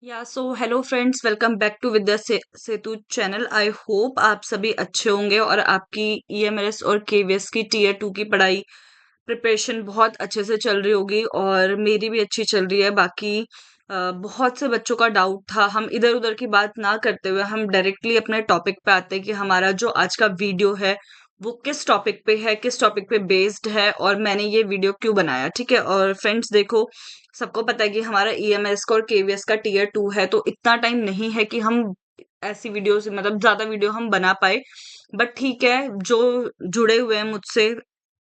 या so hello friends, welcome back to Vidya Setu channel. I hope आप सभी अच्छे होंगे और आपकी ईएमएस और केवीएस की टीयर 2 की पढ़ाई प्रिपरेशन बहुत अच्छे से चल रही होगी और मेरी भी अच्छी चल रही है। बाकी बहुत से बच्चों का डाउट था। हम इधर उधर की बात ना करते हुए हम डायरेक्टली अपने टॉपिक पे आते हैं कि हमारा जो आज का वीडियो है वो किस टॉपिक पे है, किस टॉपिक पे बेस्ड है और मैंने ये वीडियो क्यों बनाया। ठीक है, और फ्रेंड्स देखो, सबको पता है कि हमारा ईएमएस का और केवीएस का टीयर 2 है, तो इतना टाइम नहीं है कि हम ऐसी वीडियो से मतलब ज्यादा वीडियो हम बना पाए। बट ठीक है, जो जुड़े हुए हैं मुझसे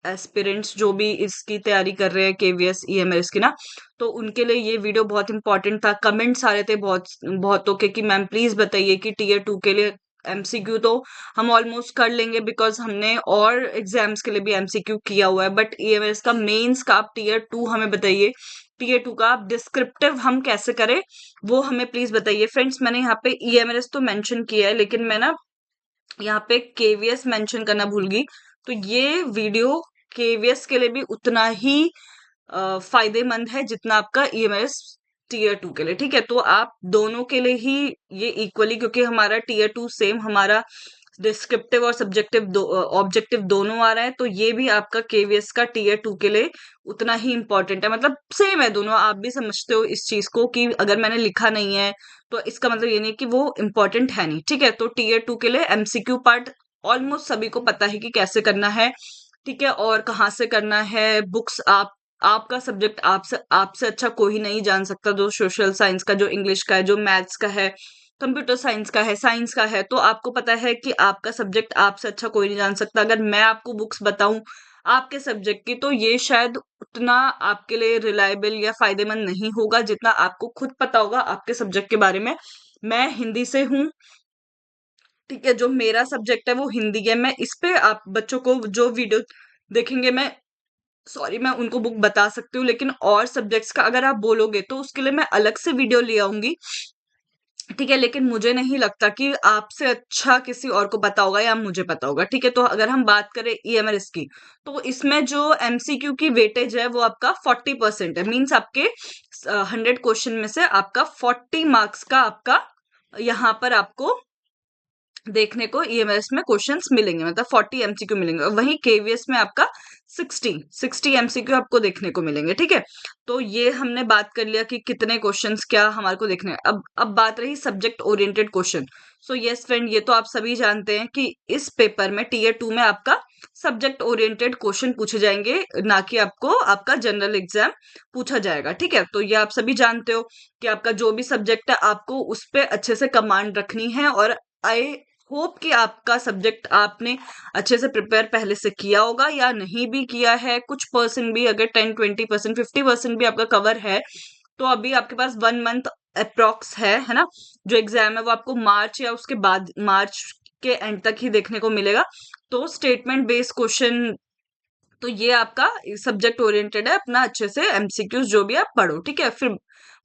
एस्पिरेंट्स, जो भी इसकी तैयारी कर रहे हैं केवीएस ईएमएस की ना, तो उनके लिए ये वीडियो बहुत इंपॉर्टेंट था। कमेंट्स आ रहे थे बहुतों के कि मैम प्लीज बताइए कि टीयर 2 के लिए एमसीक्यू तो हम ऑलमोस्ट कर लेंगे बिकॉज हमने और एग्जाम्स के लिए भी एमसीक्यू किया हुआ है, बट ईएमएस का मेंस का आप टीयर 2 हमें बताइए। टीयर 2 का आप डिस्क्रिप्टिव हम कैसे करें वो हमें प्लीज बताइए। फ्रेंड्स, मैंने यहाँ पे ईएमएस तो मेंशन किया है, लेकिन मैं ना यहाँ पे केवीएस मेंशन करना भूल गई। तो ये वीडियो केवीएस के लिए भी उतना ही फायदेमंद है जितना आपका ईएमएस टीयर 2 के लिए। ठीक है, तो आप दोनों के लिए ही ये इक्वली, क्योंकि हमारा टीयर 2 सेम, हमारा डिस्क्रिप्टिव और सब्जेक्टिव ऑब्जेक्टिव दोनों आ रहा है, तो ये भी आपका केवीएस का टीयर 2 के लिए उतना ही इंपॉर्टेंट है। मतलब सेम है दोनों। आप भी समझते हो इस चीज को कि अगर मैंने लिखा नहीं है तो इसका मतलब ये नहीं कि वो इम्पोर्टेंट है नहीं। ठीक है, तो टीयर 2 के लिए एमसीक्यू पार्ट ऑलमोस्ट सभी को पता है कि कैसे करना है। ठीक है, और कहाँ से करना है। बुक्स आपका सब्जेक्ट आपसे आपसे अच्छा कोई नहीं जान सकता, जो सोशल साइंस का, जो इंग्लिश का है, जो मैथ्स का है, कंप्यूटर साइंस का है, साइंस का है, तो आपको पता है कि आपका सब्जेक्ट आपसे अच्छा कोई नहीं जान सकता। अगर मैं आपको बुक्स बताऊं आपके सब्जेक्ट की, तो ये शायद उतना आपके लिए रिलायबल या फायदेमंद नहीं होगा जितना आपको खुद पता होगा आपके सब्जेक्ट के बारे में। मैं हिंदी से हूँ। ठीक है, जो मेरा सब्जेक्ट है वो हिंदी है। मैं इस पे आप बच्चों को जो वीडियो देखेंगे, मैं सॉरी, मैं उनको बुक बता सकती हूँ, लेकिन और सब्जेक्ट्स का अगर आप बोलोगे तो उसके लिए मैं अलग से वीडियो ले आऊंगी। ठीक है, लेकिन मुझे नहीं लगता कि आपसे अच्छा किसी और को पता होगा या मुझे पता होगा। ठीक है, तो अगर हम बात करें ईएमएस की, तो इसमें जो एमसीक्यू की वेटेज है वो आपका 40% है। मीन्स आपके 100 क्वेश्चन में से आपका 40 मार्क्स का आपका यहाँ पर आपको देखने को ईएमएस में क्वेश्चंस मिलेंगे, मतलब 40 एमसीक्यू मिलेंगे। और वहीं केवीएस में आपका 60 एमसीक्यू आपको देखने को मिलेंगे। ठीक है, तो ये हमने बात कर लिया कि कितने क्वेश्चंस क्या हमारे को देखने हैं। अब बात रही subject oriented question. So yes friend, ये तो आप सभी जानते हैं कि इस पेपर में टीयर 2 में आपका सब्जेक्ट ओरिएंटेड क्वेश्चन पूछे जाएंगे, ना कि आपको आपका जनरल एग्जाम पूछा जाएगा। ठीक है, तो ये आप सभी जानते हो कि आपका जो भी सब्जेक्ट है आपको उस पर अच्छे से कमांड रखनी है। और आई होप कि आपका सब्जेक्ट आपने अच्छे से प्रिपेयर पहले से किया होगा, या नहीं भी किया है कुछ परसेंट भी, अगर 10-20% 50% भी आपका कवर है, तो अभी आपके पास 1 मंथ अप्रोक्स है ना। जो एग्जाम है वो आपको मार्च या उसके बाद मार्च के एंड तक ही देखने को मिलेगा। तो स्टेटमेंट बेस्ड क्वेश्चन, तो ये आपका सब्जेक्ट ओरिएंटेड है। अपना अच्छे से एमसीक्यूज जो भी आप पढ़ो। ठीक है, फिर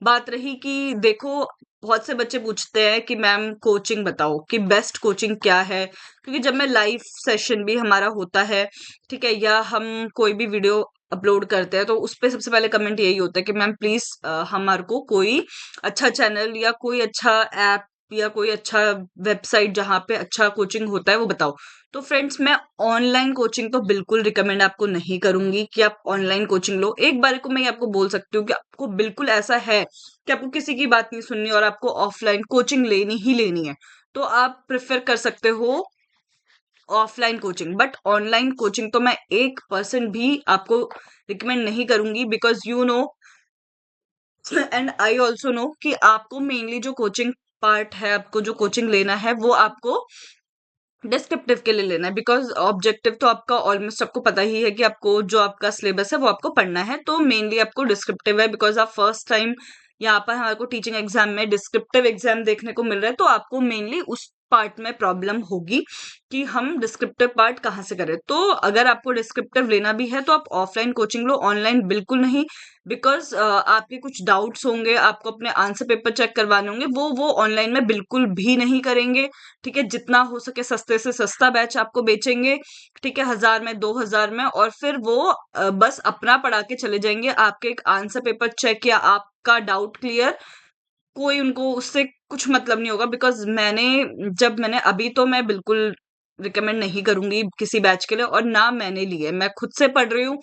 बात रही कि देखो, बहुत से बच्चे पूछते हैं कि मैम कोचिंग बताओ कि बेस्ट कोचिंग क्या है, क्योंकि जब मैं लाइव सेशन भी हमारा होता है, ठीक है, या हम कोई भी वीडियो अपलोड करते हैं, तो उस पे सबसे पहले कमेंट यही होता है कि मैम प्लीज हमारे को कोई अच्छा चैनल या कोई अच्छा ऐप या कोई अच्छा वेबसाइट जहाँ पे अच्छा कोचिंग होता है वो बताओ। तो फ्रेंड्स, मैं ऑनलाइन कोचिंग तो बिल्कुल रिकमेंड आपको नहीं करूंगी कि आप ऑनलाइन कोचिंग लो। एक बार को मैं आपको बोल सकती हूँ कि आपको बिल्कुल ऐसा है कि आपको किसी की बात नहीं सुननी और आपको ऑफलाइन कोचिंग लेनी ही लेनी है, तो आप प्रेफर कर सकते हो offline coaching. But online coaching तो मैं 1% भी आपको रिकमेंड नहीं करूंगी, because you know and I also know कि आपको मेनली जो कोचिंग पार्ट है, आपको जो कोचिंग लेना है वो आपको डिस्क्रिप्टिव के लिए लेना है। बिकॉज ऑब्जेक्टिव तो आपका ऑलमोस्ट सबको पता ही है कि आपको जो आपका सिलेबस है वो आपको पढ़ना है, तो मेनली आपको डिस्क्रिप्टिव है। बिकॉज आप फर्स्ट टाइम यहाँ पर हमारे को टीचिंग एग्जाम में डिस्क्रिप्टिव एग्जाम देखने को मिल रहा है, तो आपको मेनली उस पार्ट में प्रॉब्लम होगी कि हम डिस्क्रिप्टिव पार्ट कहाँ से करें। तो अगर आपको डिस्क्रिप्टिव लेना भी है तो आप ऑफलाइन कोचिंग लो, ऑनलाइन बिल्कुल नहीं। बिकॉज आपके कुछ डाउट्स होंगे, आपको अपने आंसर पेपर चेक करवाने होंगे, वो ऑनलाइन में बिल्कुल भी नहीं करेंगे। ठीक है, जितना हो सके सस्ते से सस्ता बैच आपको बेचेंगे। ठीक है, 1000 में 2000 में, और फिर वो बस अपना पढ़ा के चले जाएंगे। आपके एक आंसर पेपर चेक या आपका डाउट क्लियर कोई उनको उससे कुछ मतलब नहीं होगा, बिकॉज़ मैंने अभी तो मैं बिल्कुल रिकमेंड नहीं करूँगी किसी बैच के लिए, और ना मैंने ली है। मैं खुद से पढ़ रही हूँ,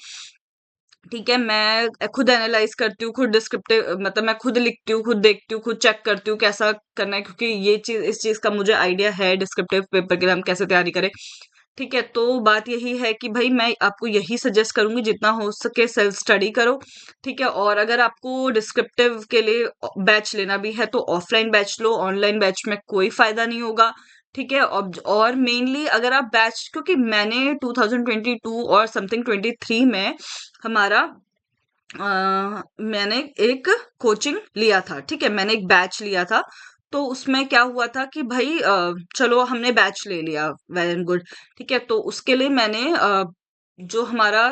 ठीक है? मैं खुद एनालाइज़ करती हूँ, खुद डिस्क्रिप्टिव मतलब मैं खुद लिखती हूँ, खुद देखती हूँ, खुद चेक करती हूँ कैसा करना है, क्योंकि ये चीज़ इस चीज़ का मुझे आइडिया है डिस्क्रिप्टिव पेपर के लिए हम कैसे तैयारी करें। ठीक है, तो बात यही है कि भाई मैं आपको यही सजेस्ट करूंगी, जितना हो सके सेल्फ स्टडी करो। ठीक है, और अगर आपको डिस्क्रिप्टिव के लिए बैच लेना भी है तो ऑफलाइन बैच लो, ऑनलाइन बैच में कोई फायदा नहीं होगा। ठीक है, और मेनली अगर आप बैच, क्योंकि मैंने 2022 और समथिंग 23 में हमारा मैंने एक कोचिंग लिया था, ठीक है, मैंने एक बैच लिया था। तो उसमें क्या हुआ था कि भाई चलो हमने बैच ले लिया, वेल एंड गुड। ठीक है, तो उसके लिए मैंने जो हमारा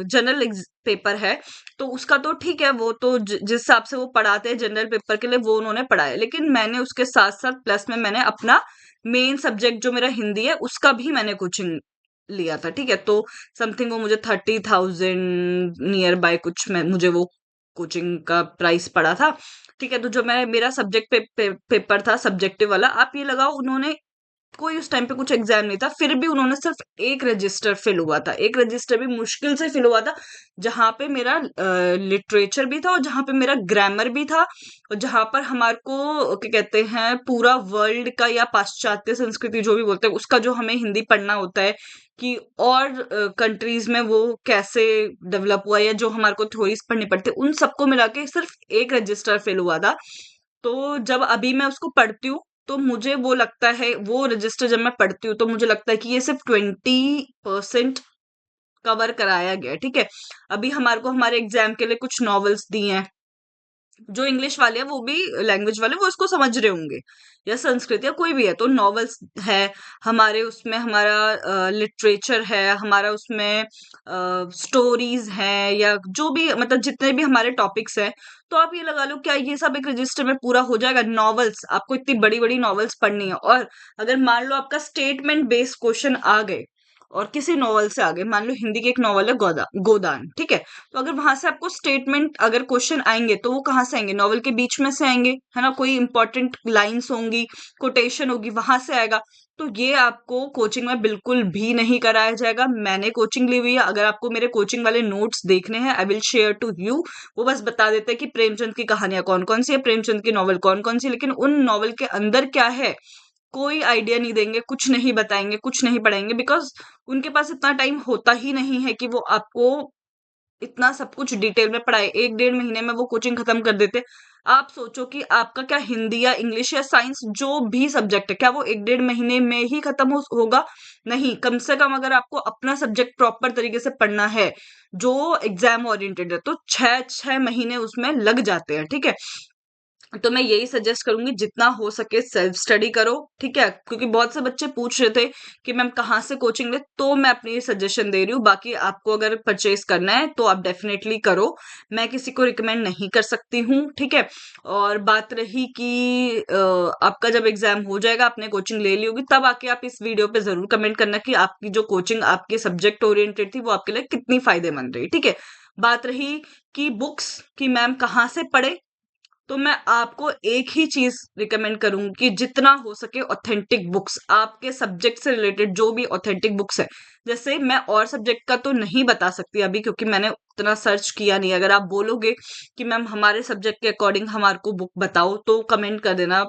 जनरल पेपर है, तो उसका तो ठीक है, वो तो जिस हिसाब से वो पढ़ाते हैं जनरल पेपर के लिए वो उन्होंने पढ़ाया, लेकिन मैंने उसके साथ साथ प्लस में मैंने अपना मेन सब्जेक्ट जो मेरा हिंदी है उसका भी मैंने कोचिंग लिया था। ठीक है, तो समथिंग वो मुझे 30,000 नियर बाय कुछ में मुझे वो कोचिंग का प्राइस पड़ा था। ठीक है, तो जो मैं मेरा सब्जेक्ट पेपर था सब्जेक्टिव वाला, आप ये लगाओ उन्होंने कोई उस टाइम पे कुछ एग्जाम नहीं था, फिर भी उन्होंने सिर्फ एक रजिस्टर फिल हुआ था, एक रजिस्टर भी मुश्किल से फिल हुआ था, जहां पे मेरा लिटरेचर भी था और जहां पे मेरा ग्रामर भी था, और जहां पर हमारे को क्या कहते हैं पूरा वर्ल्ड का या पाश्चात्य संस्कृति जो भी बोलते हैं उसका जो हमें हिंदी पढ़ना होता है, कि और कंट्रीज में वो कैसे डेवलप हुआ, या जो हमारे को थ्योरीज पढ़नी पड़ती है, उन सबको मिला के सिर्फ एक रजिस्टर फेल हुआ था। तो जब अभी मैं उसको पढ़ती हूँ तो मुझे वो लगता है, वो रजिस्टर जब मैं पढ़ती हूँ तो मुझे लगता है कि ये सिर्फ 20% कवर कराया गया है। ठीक है, अभी हमारे को हमारे एग्जाम के लिए कुछ नॉवेल्स दिए हैं, जो इंग्लिश वाले हैं वो भी लैंग्वेज वाले वो इसको समझ रहे होंगे, या संस्कृत या कोई भी है, तो नॉवेल्स है हमारे उसमें, हमारा लिटरेचर है हमारा उसमें, स्टोरीज है, या जो भी मतलब जितने भी हमारे टॉपिक्स हैं, तो आप ये लगा लो क्या ये सब एक रजिस्टर में पूरा हो जाएगा? नॉवेल्स, आपको इतनी बड़ी बड़ी नॉवेल्स पढ़नी है, और अगर मान लो आपका स्टेटमेंट बेस्ड क्वेश्चन आ गए और किसी नॉवल से आगे, मान लो हिंदी की एक नॉवल है गोदान, ठीक है, तो अगर वहां से आपको स्टेटमेंट अगर क्वेश्चन आएंगे तो वो कहाँ से आएंगे? नॉवल के बीच में से आएंगे, है ना, कोई इंपॉर्टेंट लाइंस होंगी, कोटेशन होगी, वहां से आएगा। तो ये आपको कोचिंग में बिल्कुल भी नहीं कराया जाएगा। मैंने कोचिंग ली हुई है, अगर आपको मेरे कोचिंग वाले नोट्स देखने हैं I will share to you. वो बस बता देते हैं कि प्रेमचंद की कहानियां कौन कौन सी है, प्रेमचंद की नॉवल कौन कौन सी, लेकिन उन नॉवल के अंदर क्या है कोई आइडिया नहीं देंगे, कुछ नहीं बताएंगे, कुछ नहीं पढ़ाएंगे, बिकॉज उनके पास इतना टाइम होता ही नहीं है कि वो आपको इतना सब कुछ डिटेल में पढ़ाए। 1 डेढ़ महीने में वो कोचिंग खत्म कर देते। आप सोचो कि आपका क्या हिंदी या इंग्लिश या साइंस जो भी सब्जेक्ट है, क्या वो 1 डेढ़ महीने में ही खत्म होगा? नहीं, कम से कम अगर आपको अपना सब्जेक्ट प्रॉपर तरीके से पढ़ना है जो एग्जाम ओरिएंटेड है, तो 6 6 महीने उसमें लग जाते हैं। ठीक है, तो मैं यही सजेस्ट करूंगी जितना हो सके सेल्फ स्टडी करो। ठीक है, क्योंकि बहुत से बच्चे पूछ रहे थे कि मैम कहाँ से कोचिंग ले, तो मैं अपनी सजेशन दे रही हूँ। बाकी आपको अगर परचेज करना है तो आप डेफिनेटली करो, मैं किसी को रिकमेंड नहीं कर सकती हूँ। ठीक है, और बात रही कि आपका जब एग्जाम हो जाएगा, आपने कोचिंग ले ली होगी, तब आके आप इस वीडियो पे जरूर कमेंट करना कि आपकी जो कोचिंग आपके सब्जेक्ट ओरिएंटेड थी वो आपके लिए कितनी फायदेमंद रही। ठीक है, बात रही कि बुक्स की मैम कहाँ से पढ़े, तो मैं आपको एक ही चीज रिकमेंड करूंगी कि जितना हो सके ऑथेंटिक बुक्स, आपके सब्जेक्ट से रिलेटेड जो भी ऑथेंटिक बुक्स है। जैसे मैं और सब्जेक्ट का तो नहीं बता सकती अभी, क्योंकि मैंने उतना सर्च किया नहीं। अगर आप बोलोगे कि मैम हमारे सब्जेक्ट के अकॉर्डिंग हमारे को बुक बताओ, तो कमेंट कर देना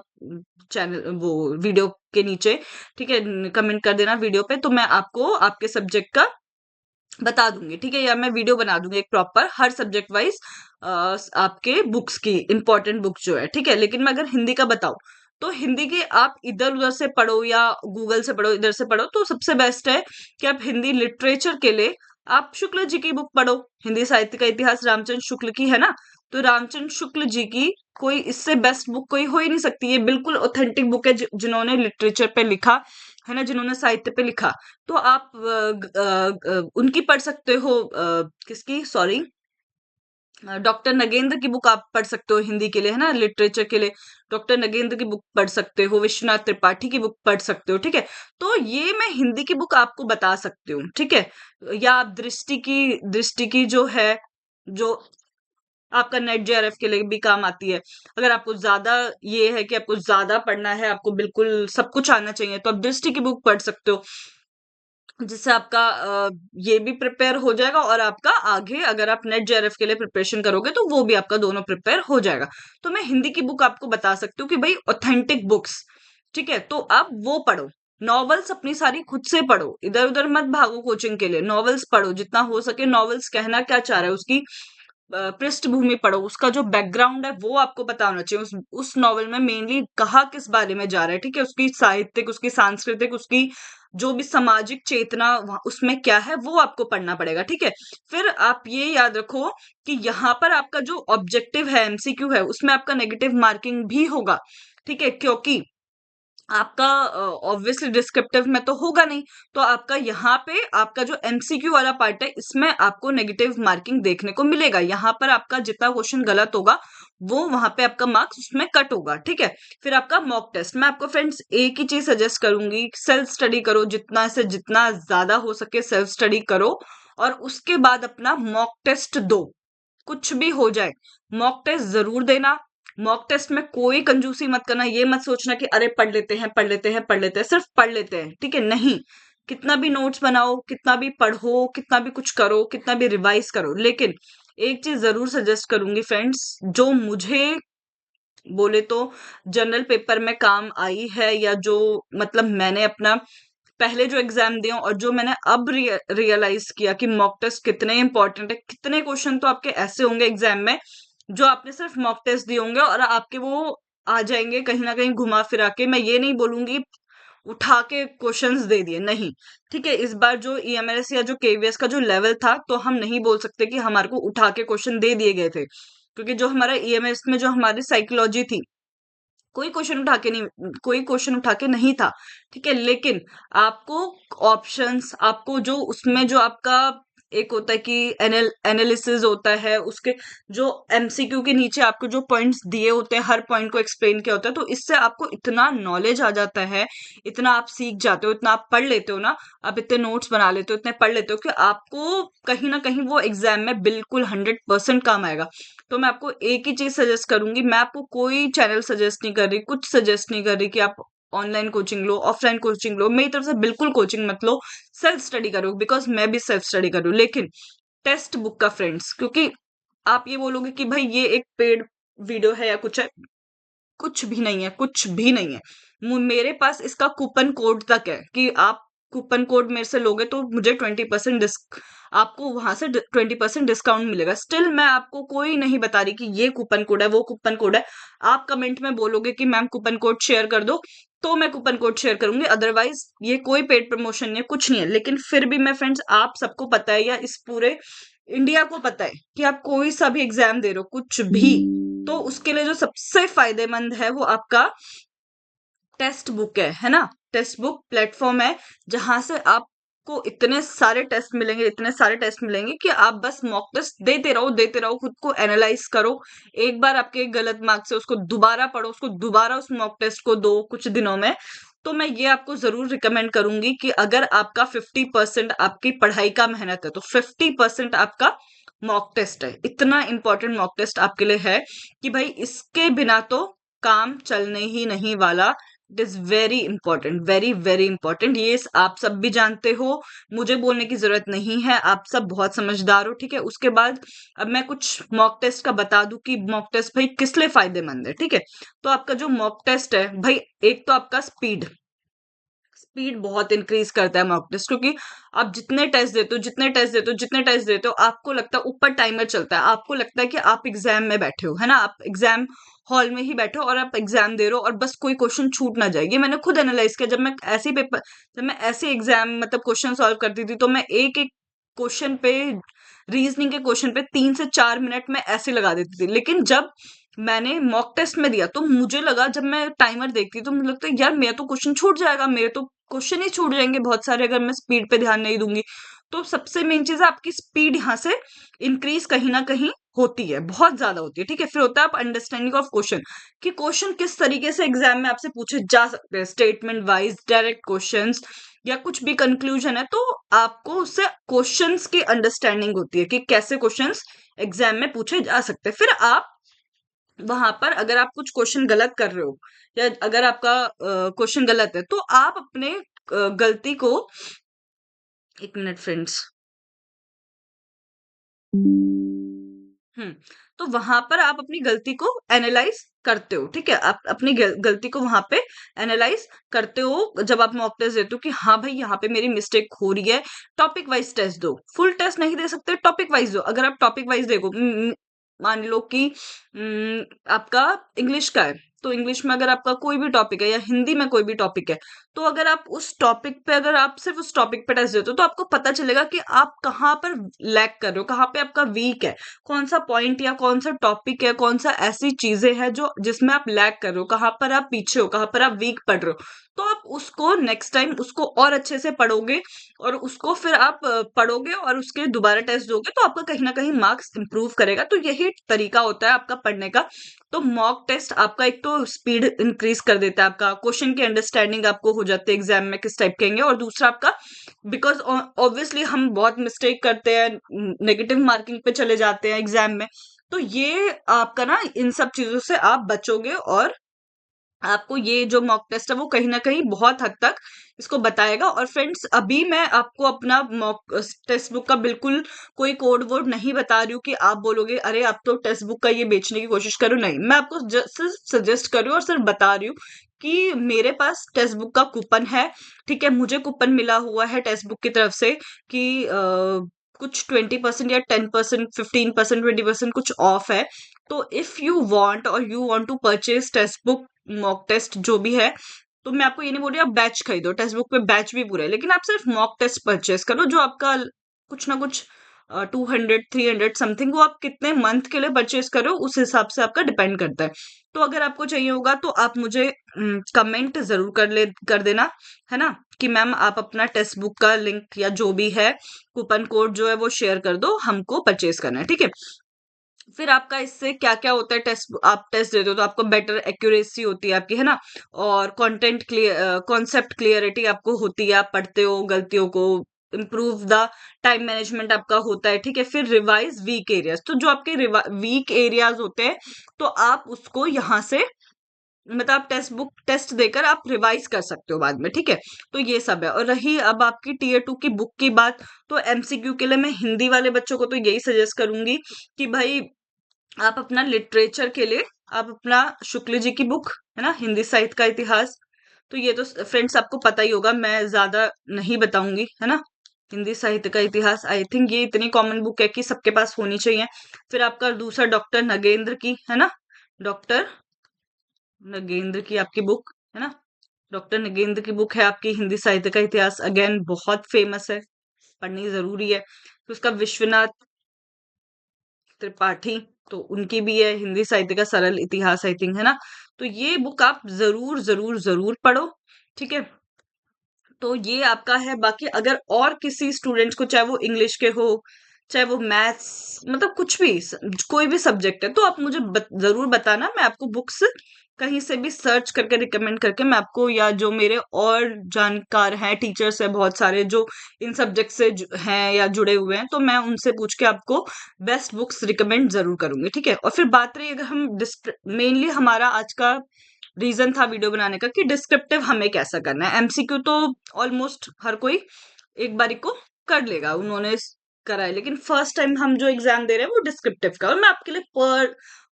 चैनल वो वीडियो के नीचे। ठीक है, कमेंट कर देना वीडियो पे, तो मैं आपको आपके सब्जेक्ट का बता दूंगी। ठीक है, या मैं वीडियो बना दूंगी एक प्रॉपर हर सब्जेक्ट वाइज आपके बुक्स की इंपॉर्टेंट बुक्स जो है। ठीक है, लेकिन मैं अगर हिंदी का बताऊं तो हिंदी के आप इधर उधर से पढ़ो या गूगल से पढ़ो, इधर से पढ़ो, तो सबसे बेस्ट है कि आप हिंदी लिटरेचर के लिए आप शुक्ल जी की बुक पढ़ो। हिंदी साहित्य का इतिहास रामचंद्र शुक्ल की है ना, तो रामचंद्र शुक्ल जी की कोई इससे बेस्ट बुक कोई हो ही नहीं सकती। ये बिल्कुल ऑथेंटिक बुक है, जिन्होंने लिटरेचर पे लिखा है ना, जिन्होंने साहित्य पे लिखा। तो आप उनकी पढ़ सकते हो, किसकी, सॉरी, डॉक्टर नगेंद्र की बुक आप पढ़ सकते हो हिंदी के लिए, है ना, लिटरेचर के लिए डॉक्टर नगेंद्र की बुक पढ़ सकते हो, विश्वनाथ त्रिपाठी की बुक पढ़ सकते हो। ठीक है, तो ये मैं हिंदी की बुक आपको बता सकती हूँ। ठीक है, या आप दृष्टि की जो है, जो आपका नेट जेआरएफ के लिए भी काम आती है। अगर आपको ज्यादा ये है कि आपको ज्यादा पढ़ना है, आपको बिल्कुल सब कुछ आना चाहिए, तो आप दृष्टि की बुक पढ़ सकते हो, जिससे आपका ये भी प्रिपेयर हो जाएगा और आपका आगे अगर आप नेट जेआरएफ के लिए प्रिपरेशन करोगे तो वो भी आपका दोनों प्रिपेयर हो जाएगा। तो मैं हिंदी की बुक आपको बता सकती हूँ कि भाई ऑथेंटिक बुक्स, ठीक है, तो आप वो पढ़ो। नॉवेल्स अपनी सारी खुद से पढ़ो, इधर उधर मत भागो कोचिंग के लिए, नॉवेल्स पढ़ो जितना हो सके। नॉवेल्स कहना क्या चाह रहा है, उसकी पृष्ठभूमि पढ़ो, उसका जो बैकग्राउंड है वो आपको पता होना चाहिए। उस नॉवेल में मेनली कहा किस बारे में जा रहा है, ठीक है, उसकी साहित्यिक, उसकी सांस्कृतिक, उसकी जो भी सामाजिक चेतना उसमें क्या है वो आपको पढ़ना पड़ेगा, ठीक है। फिर आप ये याद रखो कि यहाँ पर आपका जो ऑब्जेक्टिव है, एमसीक्यू है, उसमें आपका नेगेटिव मार्किंग भी होगा, ठीक है, क्योंकि आपका ऑब्वियसली डिस्क्रिप्टिव में तो होगा नहीं, तो आपका यहाँ पे आपका जो एमसीक्यू वाला पार्ट है इसमें आपको नेगेटिव मार्किंग देखने को मिलेगा। यहाँ पर आपका जितना क्वेश्चन गलत होगा वो वहां पे आपका मार्क्स उसमें कट होगा, ठीक है। फिर आपका मॉक टेस्ट, मैं आपको फ्रेंड्स एक ही चीज सजेस्ट करूंगी, सेल्फ स्टडी करो, जितना से जितना ज्यादा हो सके सेल्फ स्टडी करो, और उसके बाद अपना मॉक टेस्ट दो। कुछ भी हो जाए मॉक टेस्ट जरूर देना। मॉक टेस्ट में कोई कंजूसी मत करना, ये मत सोचना कि अरे पढ़ लेते हैं पढ़ लेते हैं पढ़ लेते हैं, सिर्फ पढ़ लेते हैं, ठीक है, नहीं। कितना भी नोट्स बनाओ, कितना भी पढ़ो, कितना भी कुछ करो, कितना भी रिवाइज करो, लेकिन एक चीज जरूर सजेस्ट करूंगी फ्रेंड्स, जो मुझे बोले तो जनरल पेपर में काम आई है, या जो मतलब मैंने अपना पहले जो एग्जाम दिए और जो मैंने अब रियलाइज किया कि मॉक टेस्ट कितने इंपॉर्टेंट है। कितने क्वेश्चन तो आपके ऐसे होंगे एग्जाम में जो आपने सिर्फ मॉक टेस्ट दिए होंगे और आपके वो आ जाएंगे कहीं ना कहीं घुमा फिरा के। मैं ये नहीं बोलूंगी उठा के क्वेश्चंस दे दिए, नहीं, ठीक है। इस बार जो ईएमएस या जो केवीएस का जो लेवल था, तो हम नहीं बोल सकते कि हमारे को उठा के क्वेश्चन दे दिए गए थे, क्योंकि जो हमारा ईएमएस में जो हमारी साइकोलॉजी थी, कोई क्वेश्चन उठा के नहीं था, ठीक है। लेकिन आपको ऑप्शंस, आपको जो उसमें जो आपका एक होता है कि एनालिसिस होता है, उसके जो एमसीक्यू के नीचे आपको जो पॉइंट्स दिए होते हैं, हर पॉइंट को एक्सप्लेन किया होता है, तो इससे आपको इतना नॉलेज आ जाता है, इतना आप सीख जाते हो, इतना आप पढ़ लेते हो ना, आप इतने नोट्स बना लेते हो, इतने पढ़ लेते हो कि आपको कहीं ना कहीं वो एग्जाम में बिल्कुल 100% काम आएगा। तो मैं आपको एक ही चीज सजेस्ट करूंगी, मैं आपको कोई चैनल सजेस्ट नहीं कर रही, कुछ सजेस्ट नहीं कर रही कि आप ऑनलाइन कोचिंग लो, ऑफलाइन कोचिंग लो, मेरी तरफ से बिल्कुल कोचिंग मत लो, सेल्फ स्टडी करो, बिकॉज मैं भी सेल्फ स्टडी करूँ, लेकिन टेक्स्ट बुक का फ्रेंड्स, क्योंकि आप ये बोलोगे कि भाई ये एक पेड वीडियो है या कुछ है, कुछ भी नहीं है, कुछ भी नहीं है। मेरे पास इसका कूपन कोड तक है कि आप कूपन कोड मेरे से लोगे तो मुझे 20% डिस्क, आपको वहां से 20% डिस्काउंट मिलेगा। स्टिल मैं आपको कोई नहीं बता रही कि ये कूपन कोड है, वो कूपन कोड है। आप कमेंट में बोलोगे कि मैम कूपन कोड शेयर कर दो, तो मैं कूपन कोड शेयर करूंगी, अदरवाइज ये कोई पेड प्रमोशन नहीं है, कुछ नहीं है। लेकिन फिर भी मैं फ्रेंड्स, आप सबको पता है या इस पूरे इंडिया को पता है कि आप कोई सा भी एग्जाम दे रहे हो, कुछ भी, तो उसके लिए जो सबसे फायदेमंद है वो आपका टेक्स्ट बुक है ना। टेक्स्ट बुक प्लेटफॉर्म है जहां से आपको इतने सारे टेस्ट मिलेंगे, इतने सारे टेस्ट मिलेंगे कि आप बस मॉक टेस्ट देते रहो, खुद को एनालाइज करो। एक बार आपके गलत मार्क्स से उसको दोबारा पढ़ो, उसको दोबारा उस मॉक टेस्ट को दो कुछ दिनों में। तो मैं ये आपको जरूर रिकमेंड करूंगी कि अगर आपका 50% आपकी पढ़ाई का मेहनत है, तो 50% आपका मॉक टेस्ट है। इतना इंपॉर्टेंट मॉक टेस्ट आपके लिए है कि भाई इसके बिना तो काम चलने ही नहीं वाला। It is very important, very very important, ये आप सब भी जानते हो, मुझे बोलने की जरूरत नहीं है, आप सब बहुत समझदार हो, ठीक है। उसके बाद अब मैं कुछ मॉक टेस्ट का बता दूं कि मॉक टेस्ट भाई किस लिए फायदेमंद है, ठीक है। तो आपका जो मॉक टेस्ट है भाई, एक तो आपका स्पीड, स्पीड बहुत इंक्रीज करता है मॉक टेस्ट, क्योंकि आप जितने टेस्ट देते हो, जितने टेस्ट देते हो, आपको लगता है ऊपर टाइमर चलता है, आपको लगता है कि आप एग्जाम में बैठे हो, है ना, आप एग्जाम हॉल में ही बैठे हो और आप एग्जाम दे रहे हो और बस कोई क्वेश्चन छूट ना जाए। ये मैंने खुद एनालाइज किया, जब मैं ऐसे एग्जाम मतलब क्वेश्चन सॉल्व करती थी, तो मैं एक एक क्वेश्चन पे, रीजनिंग के क्वेश्चन पे 3 से 4 मिनट में ऐसे लगा देती थी। लेकिन जब मैंने मॉक टेस्ट में दिया तो मुझे लगा, जब मैं टाइमर देखती तो मुझे लगता है यार मेरा तो क्वेश्चन छूट जाएगा, मेरे तो क्वेश्चन ही छूट जाएंगे बहुत सारे, अगर मैं स्पीड पे ध्यान नहीं दूंगी। तो सबसे मेन चीज है आपकी स्पीड यहाँ से इंक्रीज कहीं ना कहीं होती है, बहुत ज्यादा होती है, ठीक है। फिर होता है आप अंडरस्टैंडिंग ऑफ क्वेश्चन, कि क्वेश्चन किस तरीके से एग्जाम में आपसे पूछे जा सकते हैं, स्टेटमेंट वाइज डायरेक्ट क्वेश्चंस, या कुछ भी कंक्लूजन है, तो आपको उससे क्वेश्चंस की अंडरस्टैंडिंग होती है कि कैसे क्वेश्चंस एग्जाम में पूछे जा सकते हैं। फिर आप वहां पर अगर आप कुछ क्वेश्चन गलत कर रहे हो या अगर आपका क्वेश्चन गलत है, तो आप अपने गलती को, एक मिनट फ्रेंड्स, हम्म, तो वहां पर आप अपनी गलती को एनालाइज करते हो, ठीक है, आप अपनी गलती को वहां पे एनालाइज करते हो जब आप मॉक टेस्ट देते हो कि हाँ भाई यहाँ पे मेरी मिस्टेक हो रही है। टॉपिक वाइज टेस्ट दो, फुल टेस्ट नहीं दे सकते, टॉपिक वाइज दो। अगर आप टॉपिक वाइज देखो, मान लो कि आपका इंग्लिश का है, तो इंग्लिश में अगर आपका कोई भी टॉपिक है या हिंदी में कोई भी टॉपिक है, तो अगर आप उस टॉपिक पे, अगर आप सिर्फ उस टॉपिक पे टेस्ट देते हो, तो आपको पता चलेगा कि आप कहाँ पर लैग कर रहे हो, कहाँ पे आपका वीक है, कौन सा पॉइंट या कौन सा टॉपिक है, कौन सा ऐसी चीजें हैं जो जिसमें आप लैग कर रहे हो, कहाँ पर आप पीछे हो, कहाँ पर आप वीक पढ़ रहे हो। तो आप उसको नेक्स्ट टाइम उसको और अच्छे से पढ़ोगे और उसको फिर आप पढ़ोगे और उसके दोबारा टेस्ट दोगे, तो आपका कहीं ना कहीं मार्क्स इंप्रूव करेगा। तो यही तरीका होता है आपका पढ़ने का। तो मॉक टेस्ट आपका एक तो स्पीड इंक्रीज कर देता है, आपका क्वेश्चन की अंडरस्टैंडिंग आपको हो जाती है एग्जाम में किस टाइप के होंगे, और दूसरा आपका, बिकॉज ऑब्वियसली हम बहुत मिस्टेक करते हैं, नेगेटिव मार्किंग पे चले जाते हैं एग्जाम में। तो ये आपका ना इन सब चीजों से आप बचोगे, और आपको ये जो मॉक टेस्ट है वो कहीं ना कहीं बहुत हद तक इसको बताएगा। और फ्रेंड्स, अभी मैं आपको अपना मॉक टेक्स्ट बुक का बिल्कुल कोई कोड वोड नहीं बता रही हूँ कि आप बोलोगे अरे आप तो टेक्स्ट बुक का ये बेचने की कोशिश करो, नहीं, मैं आपको सिर्फ सजेस्ट कर रही हूँ और सिर्फ बता रही हूँ कि मेरे पास टेक्स्ट बुक का कूपन है, ठीक है, मुझे कूपन मिला हुआ है टेक्स्ट बुक की तरफ से कि कुछ 20% या 10%, 15%, 20% कुछ ऑफ है। तो इफ यू वांट और you want to purchase text book, mock test जो भी है, तो मैं आपको ये नहीं बोल रही आप बैच खरीदो, टेक्स्ट बुक पे बैच भी पूरा है, लेकिन आप सिर्फ मॉक टेस्ट परचेज करो जो आपका कुछ ना कुछ 200, 300 समथिंग, वो आप कितने मंथ के लिए परचेज करो उस हिसाब से आपका डिपेंड करता है। तो अगर आपको चाहिए होगा तो आप मुझे कमेंट जरूर कर देना, है ना, कि मैम आप अपना टेक्स्ट बुक का लिंक या जो भी है कूपन कोड जो है वो शेयर कर दो, हमको परचेज करना है, ठीक है। फिर आपका इससे क्या क्या होता है, टेस्ट आप टेस्ट देते हो तो आपको बेटर एक्यूरेसी होती है आपकी, है ना, और कंटेंट क्लियर, कॉन्सेप्ट क्लियरिटी आपको होती है, आप पढ़ते हो गलतियों को, इम्प्रूव द टाइम मैनेजमेंट आपका होता है, ठीक है। फिर रिवाइज वीक एरियाज, तो जो आपके वीक एरियाज होते हैं, तो आप उसको यहाँ से, मतलब आप टेक्स्ट बुक टेस्ट देकर आप रिवाइज कर सकते हो बाद में, ठीक है। तो ये सब है। और रही अब आपकी टीयर 2 की बुक की बात, तो एमसीक्यू के लिए मैं हिंदी वाले बच्चों को तो यही सजेस्ट करूंगी कि भाई आप अपना लिटरेचर के लिए आप अपना शुक्ल जी की बुक, है ना, हिंदी साहित्य का इतिहास, तो ये तो फ्रेंड्स आपको पता ही होगा, मैं ज्यादा नहीं बताऊंगी, है ना। हिंदी साहित्य का इतिहास, आई थिंक ये इतनी कॉमन बुक है कि सबके पास होनी चाहिए। फिर आपका दूसरा डॉक्टर नगेंद्र की, है ना, डॉक्टर नगेंद्र की आपकी बुक, है ना, डॉक्टर नगेंद्र की बुक है आपकी हिंदी साहित्य का इतिहास, अगेन बहुत फेमस है, पढ़नी जरूरी है। तो उसका विश्वनाथ त्रिपाठी, तो उनकी भी है हिंदी साहित्य का सरल इतिहास, आई थिंक, है ना। तो ये बुक आप जरूर जरूर जरूर पढ़ो, ठीक है। तो ये आपका है। बाकी अगर और किसी स्टूडेंट को, चाहे वो इंग्लिश के हो, चाहे वो मैथ्स, मतलब कुछ भी कोई भी सब्जेक्ट है, तो आप मुझे जरूर बताना, मैं आपको बुक्स कहीं से भी सर्च करके रिकमेंड करके मैं आपको, या जो मेरे और जानकार हैं, टीचर्स हैं बहुत सारे जो इन सब्जेक्ट से हैं या जुड़े हुए हैं, तो मैं उनसे पूछ के आपको बेस्ट बुक्स रिकमेंड जरूर करूंगी, ठीक है। और फिर बात रही, अगर हम मेनली हमारा आज का रीजन था वीडियो बनाने का कि डिस्क्रिप्टिव हमें कैसा करना है। एमसीक्यू तो ऑलमोस्ट हर कोई एक बारी को कर लेगा, उन्होंने करा है, लेकिन फर्स्ट टाइम हम जो एग्जाम दे रहे हैं वो डिस्क्रिप्टिव का, और मैं आपके लिए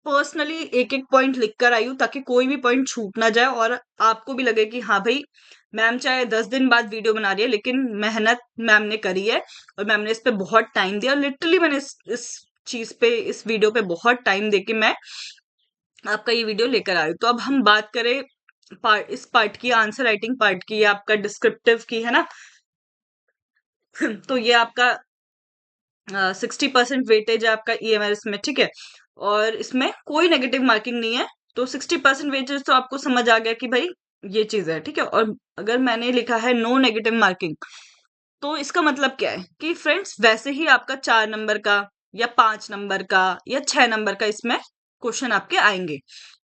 पर्सनली एक एक पॉइंट लिख कर आई हूँ ताकि कोई भी पॉइंट छूट ना जाए, और आपको भी लगे कि हाँ भाई, मैम चाहे 10 दिन बाद वीडियो बना रही है लेकिन मेहनत मैम ने करी है, और मैम ने इस पे बहुत टाइम दिया, लिटरली मैंने इस चीज पे, इस वीडियो पे बहुत टाइम दे के मैं आपका ये वीडियो लेकर आई हूँ। तो अब हम बात करें इस पार्ट की, आंसर राइटिंग पार्ट की, या आपका डिस्क्रिप्टिव की, है ना। तो ये आपका 60% वेटेज है आपका ईएमआरएस में, ठीक है, और इसमें कोई नेगेटिव मार्किंग नहीं है। तो 60% वेटेज तो आपको समझ आ गया कि भाई ये चीज है, ठीक है। और अगर मैंने लिखा है नो नेगेटिव मार्किंग, तो इसका मतलब क्या है कि फ्रेंड्स वैसे ही आपका 4 नंबर का या 5 नंबर का या 6 नंबर का इसमें क्वेश्चन आपके आएंगे।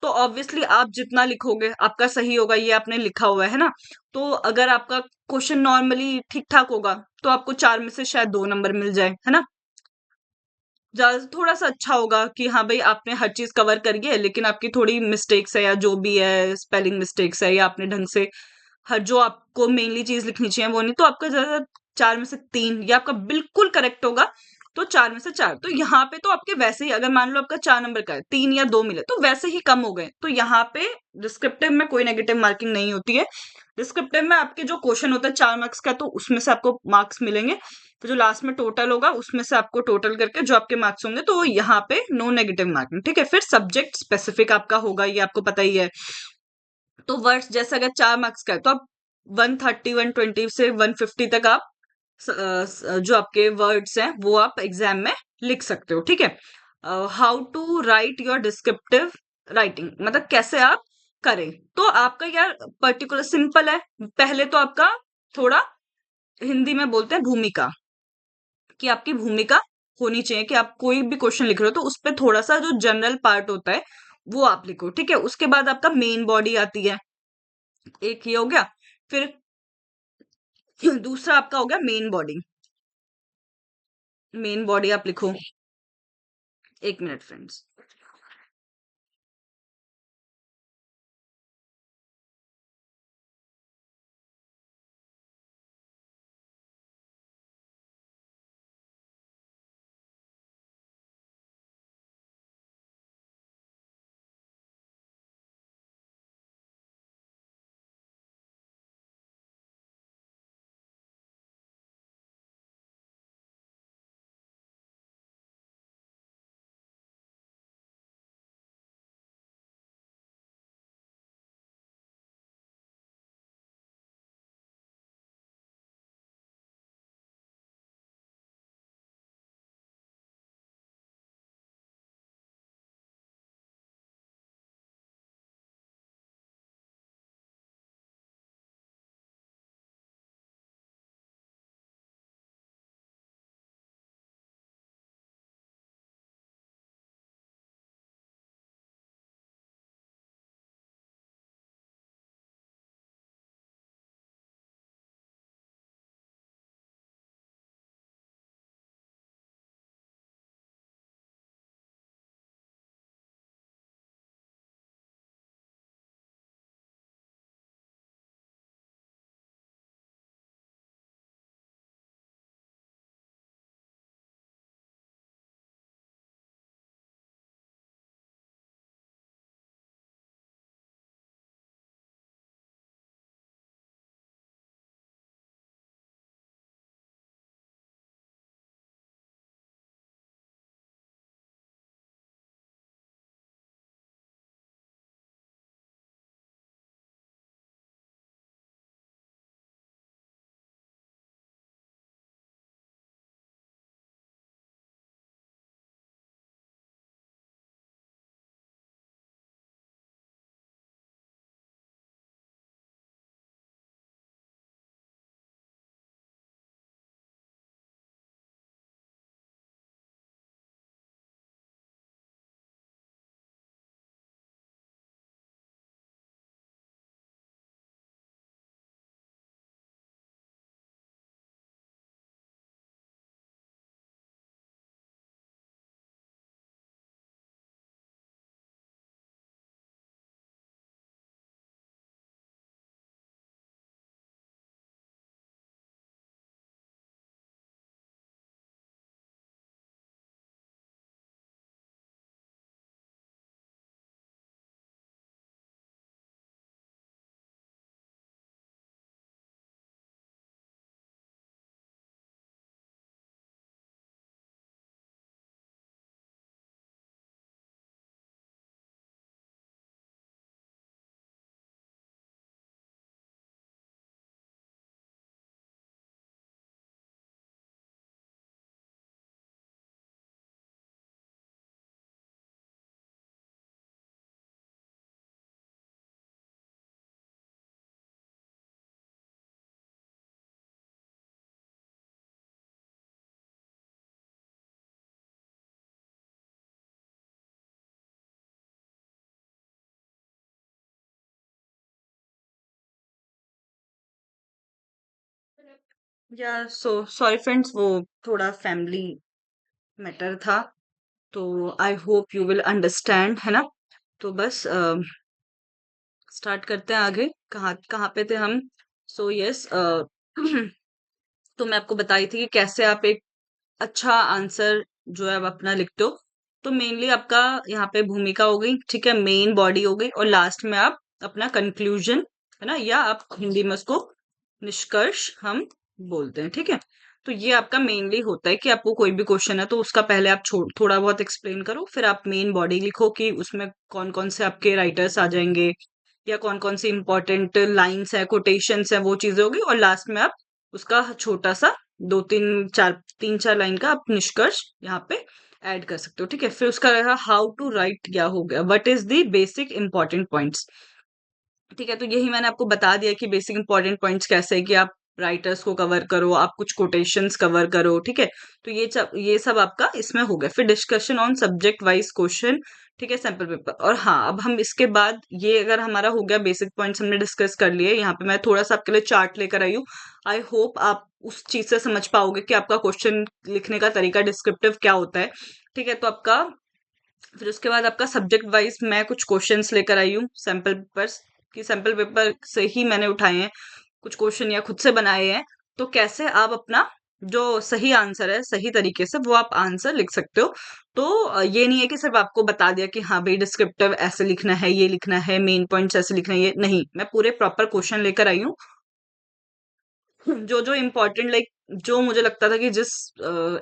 तो ऑब्वियसली आप जितना लिखोगे आपका सही होगा, ये आपने लिखा हुआ है ना। तो अगर आपका क्वेश्चन नॉर्मली ठीक ठाक होगा तो आपको 4 में से शायद 2 नंबर मिल जाए, है ना। ज्यादा थोड़ा सा अच्छा होगा कि हाँ भाई आपने हर चीज कवर करी है, लेकिन आपकी थोड़ी मिस्टेक्स है या जो भी है, स्पेलिंग मिस्टेक्स है, या आपने ढंग से हर जो आपको मेनली चीज लिखनी चाहिए वो नहीं, तो आपका ज्यादा 4 में से 3, या आपका बिल्कुल करेक्ट होगा तो 4 में से 4। तो यहाँ पे तो आपके वैसे ही, अगर मान लो आपका 4 नंबर का है, 3 या 2 मिले तो वैसे ही कम हो गए। तो यहाँ पे डिस्क्रिप्टिव में कोई नेगेटिव मार्किंग नहीं होती है। डिस्क्रिप्टिव में आपके जो क्वेश्चन होता है 4 मार्क्स का, तो उसमें से आपको मार्क्स मिलेंगे। तो जो लास्ट में टोटल होगा उसमें से आपको टोटल करके जो आपके मार्क्स होंगे, तो यहाँ पे नो नेगेटिव मार्किंग, ठीक है। फिर सब्जेक्ट स्पेसिफिक आपका होगा, ये आपको पता ही है। तो वर्ड्स जैसे अगर 4 मार्क्स का है तो आप 130 120 से 150 तक आप जो आपके वर्ड्स हैं वो आप एग्जाम में लिख सकते हो, ठीक है। How to write your descriptive writing, मतलब कैसे आप करें। तो आपका यार पर्टिकुलर सिंपल है। पहले तो आपका थोड़ा, हिंदी में बोलते हैं भूमिका, कि आपकी भूमिका होनी चाहिए कि आप कोई भी क्वेश्चन लिख रहे हो तो उस पे थोड़ा सा जो जनरल पार्ट होता है वो आप लिखो, ठीक है। उसके बाद आपका मेन बॉडी आती है, एक ये हो गया। फिर दूसरा आपका हो गया मेन बॉडी। मेन बॉडी आप लिखो। एक मिनट फ्रेंड्स। या सो सॉरी फ्रेंड्स, वो थोड़ा फैमिली मैटर था, तो I hope you will understand, है ना। तो बस स्टार्ट करते हैं आगे। कहाँ कहाँ पे थे हम? सो यस, तो मैं आपको बताई थी कि कैसे आप एक अच्छा आंसर जो है आप अपना लिखते हो। तो मेनली आपका यहाँ पे भूमिका हो गई, ठीक है, मेन बॉडी हो गई, और लास्ट में आप अपना कंक्लूजन, है ना, या आप हिंदी में उसको निष्कर्ष हम बोलते हैं, ठीक है। तो ये आपका मेनली होता है कि आपको कोई भी क्वेश्चन है तो उसका पहले आप छोड़ थोड़ा बहुत एक्सप्लेन करो, फिर आप मेन बॉडी लिखो कि उसमें कौन कौन से आपके राइटर्स आ जाएंगे, या कौन कौन सी इंपॉर्टेंट लाइंस है, कोटेशंस है, वो चीजें होगी, और लास्ट में आप उसका छोटा सा दो तीन चार लाइन का आप निष्कर्ष यहाँ पे ऐड कर सकते हो, ठीक है। फिर उसका रहेगा हाउ टू राइट, क्या हो गया, what is the basic important points, ठीक है। तो यही मैंने आपको बता दिया कि बेसिक इंपॉर्टेंट पॉइंट्स कैसे है कि आप राइटर्स को कवर करो, आप कुछ कोटेशंस कवर करो, ठीक है। तो ये सब आपका इसमें हो गया। फिर discussion on subject wise question, ठीक है, सैम्पल पेपर। और हाँ, अब हम इसके बाद ये अगर हमारा हो गया, बेसिक पॉइंट्स हमने डिस्कस कर लिए, यहाँ पे मैं थोड़ा सा आपके लिए चार्ट लेकर आई हूँ। आई होप आप उस चीज से समझ पाओगे कि आपका क्वेश्चन लिखने का तरीका डिस्क्रिप्टिव क्या होता है, ठीक है। तो आपका फिर उसके बाद आपका सब्जेक्ट वाइज मैं कुछ क्वेश्चंस लेकर आई हूँ सैम्पल पेपर्स, कि सैम्पल पेपर से ही मैंने उठाए हैं कुछ क्वेश्चन या खुद से बनाए हैं। तो कैसे आप अपना जो सही आंसर है सही तरीके से वो आप आंसर लिख सकते हो। तो ये नहीं है कि सिर्फ आपको बता दिया कि हाँ भाई डिस्क्रिप्टिव ऐसे लिखना है, ये लिखना है, मेन पॉइंट्स ऐसे लिखना है, ये नहीं, मैं पूरे प्रॉपर क्वेश्चन लेकर आई हूँ। जो जो इम्पोर्टेंट, लाइक जो मुझे लगता था कि जिस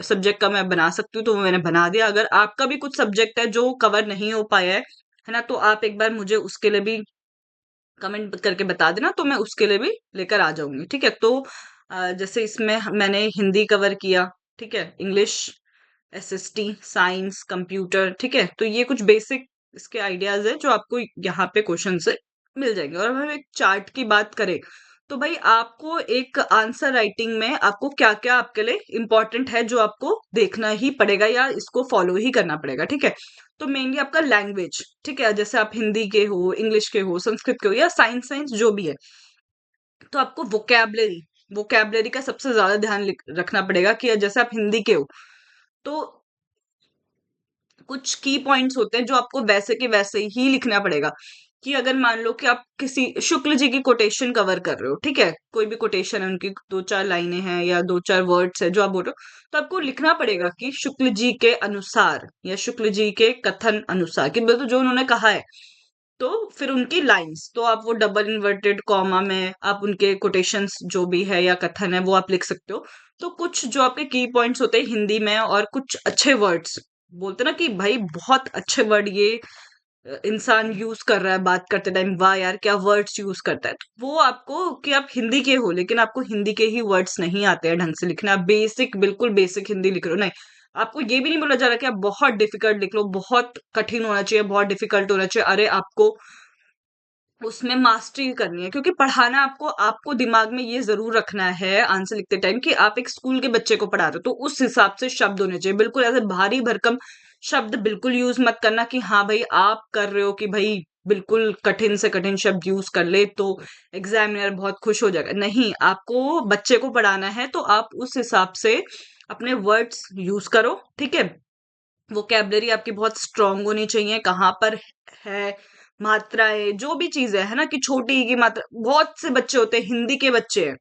सब्जेक्ट का मैं बना सकती हूँ तो वो मैंने बना दिया। अगर आपका भी कुछ सब्जेक्ट है जो कवर नहीं हो पाया है ना, तो आप एक बार मुझे उसके लिए भी कमेंट करके बता देना, तो मैं उसके लिए भी लेकर आ जाऊंगी, ठीक है। तो जैसे इसमें मैंने हिंदी कवर किया, ठीक है, इंग्लिश, एसएसटी, साइंस, कंप्यूटर, ठीक है। तो ये कुछ बेसिक इसके आइडियाज है जो आपको यहाँ पे क्वेश्चन से मिल जाएंगे। और हम एक चार्ट की बात करें तो भाई आपको एक आंसर राइटिंग में आपको क्या क्या आपके लिए इंपॉर्टेंट है जो आपको देखना ही पड़ेगा या इसको फॉलो ही करना पड़ेगा, ठीक है। तो मेनली आपका लैंग्वेज, ठीक है, जैसे आप हिंदी के हो, इंग्लिश के हो, संस्कृत के हो, या साइंस साइंस जो भी है, तो आपको वोकैबलरी वोकैबलरी का सबसे ज्यादा ध्यान रखना पड़ेगा। कि जैसे आप हिंदी के हो तो कुछ की पॉइंट्स होते हैं जो आपको वैसे के वैसे ही लिखना पड़ेगा। कि अगर मान लो कि आप किसी शुक्ल जी की कोटेशन कवर कर रहे हो, ठीक है, कोई भी कोटेशन है, उनकी दो चार लाइनें हैं या दो चार वर्ड्स है जो आप बोल रहे हो, तो आपको लिखना पड़ेगा कि शुक्ल जी के अनुसार या शुक्ल जी के कथन अनुसार, कि बिल्कुल जो उन्होंने कहा है। तो फिर उनकी लाइंस तो आप वो डबल इन्वर्टेड कॉमा में आप उनके कोटेशंस जो भी है या कथन है वो आप लिख सकते हो। तो कुछ जो आपके की पॉइंट्स होते हैं हिंदी में, और कुछ अच्छे वर्ड्स बोलते हैं ना कि भाई बहुत अच्छे वर्ड ये इंसान यूज कर रहा है बात करते टाइम, वाह यार क्या वर्ड्स यूज करता है, तो वो आपको कि आप हिंदी के हो लेकिन आपको हिंदी के ही वर्ड्स नहीं आते हैं ढंग से लिखना, बेसिक बिल्कुल बेसिक हिंदी लिख रहे हो, नहीं। आपको ये भी नहीं बोला जा रहा कि आप बहुत डिफिकल्ट लिख लो, बहुत कठिन होना चाहिए, बहुत डिफिकल्ट होना चाहिए, अरे आपको उसमें मास्टरी करनी है, क्योंकि पढ़ाना आपको आपको दिमाग में ये जरूर रखना है आंसर लिखते टाइम कि आप एक स्कूल के बच्चे को पढ़ा रहे हो, तो उस हिसाब से शब्द होने चाहिए, बिल्कुल ऐसे भारी भरकम शब्द बिल्कुल यूज मत करना कि हाँ भाई आप कर रहे हो कि भाई बिल्कुल कठिन से कठिन शब्द यूज कर ले तो एग्जामिनर बहुत खुश हो जाएगा, नहीं। आपको बच्चे को पढ़ाना है तो आप उस हिसाब से अपने वर्ड्स यूज करो, ठीक है। वोकेबलरी आपकी बहुत स्ट्रांग होनी चाहिए, कहाँ पर है, मात्राएं, जो भी चीजें है ना, कि छोटी की मात्रा, बहुत से बच्चे होते हैं हिंदी के बच्चे हैं,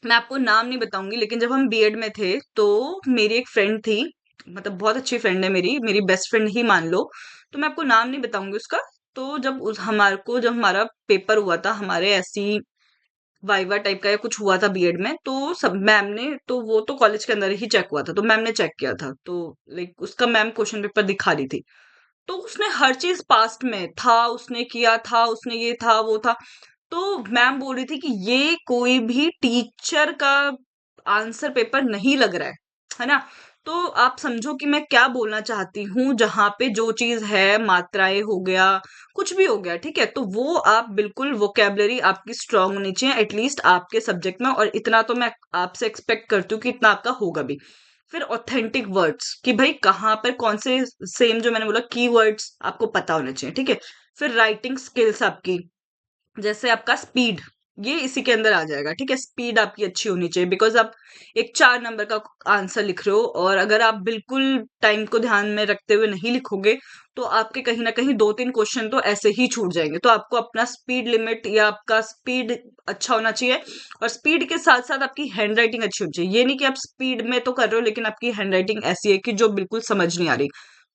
मैं आपको नाम नहीं बताऊंगी, लेकिन जब हम बीएड में थे तो मेरी एक फ्रेंड थी, मतलब बहुत अच्छी फ्रेंड है, मेरी मेरी बेस्ट फ्रेंड ही मान लो। तो मैं आपको नाम नहीं बताऊंगी उसका। तो जब हमारा पेपर हुआ था, हमारे ऐसी वाइवा टाइप का या कुछ हुआ था बीएड में, तो सब मैम ने, तो वो तो कॉलेज के अंदर ही चेक हुआ था, तो मैम ने चेक किया था, तो लाइक उसका मैम क्वेश्चन पेपर दिखा रही थी, तो उसने हर चीज पास्ट में था, उसने किया था, उसने ये था वो था। तो मैम बोल रही थी कि ये कोई भी टीचर का आंसर पेपर नहीं लग रहा है ना। तो आप समझो कि मैं क्या बोलना चाहती हूँ, जहां पे जो चीज है, मात्राएं हो गया, कुछ भी हो गया, ठीक है, तो वो आप बिल्कुल वोकेबलरी आपकी स्ट्रांग होनी चाहिए एटलीस्ट आपके सब्जेक्ट में, और इतना तो मैं आपसे एक्सपेक्ट करती हूँ कि इतना आपका होगा भी। फिर ऑथेंटिक वर्ड्स, कि भाई कहाँ पर कौन से, सेम जो मैंने बोला की वर्ड्स आपको पता होने चाहिए, ठीक है। फिर राइटिंग स्किल्स आपकी, जैसे आपका स्पीड, ये इसी के अंदर आ जाएगा। ठीक है, स्पीड आपकी अच्छी होनी चाहिए, बिकॉज आप एक 4 नंबर का आंसर लिख रहे हो, और अगर आप बिल्कुल टाइम को ध्यान में रखते हुए नहीं लिखोगे तो आपके कहीं ना कहीं 2-3 क्वेश्चन तो ऐसे ही छूट जाएंगे। तो आपको अपना स्पीड लिमिट या आपका स्पीड अच्छा होना चाहिए, और स्पीड के साथ साथ आपकी हैंड राइटिंग अच्छी होनी चाहिए। ये नहीं कि आप स्पीड में तो कर रहे हो लेकिन आपकी हैंड राइटिंग ऐसी है कि जो बिल्कुल समझ नहीं आ रही।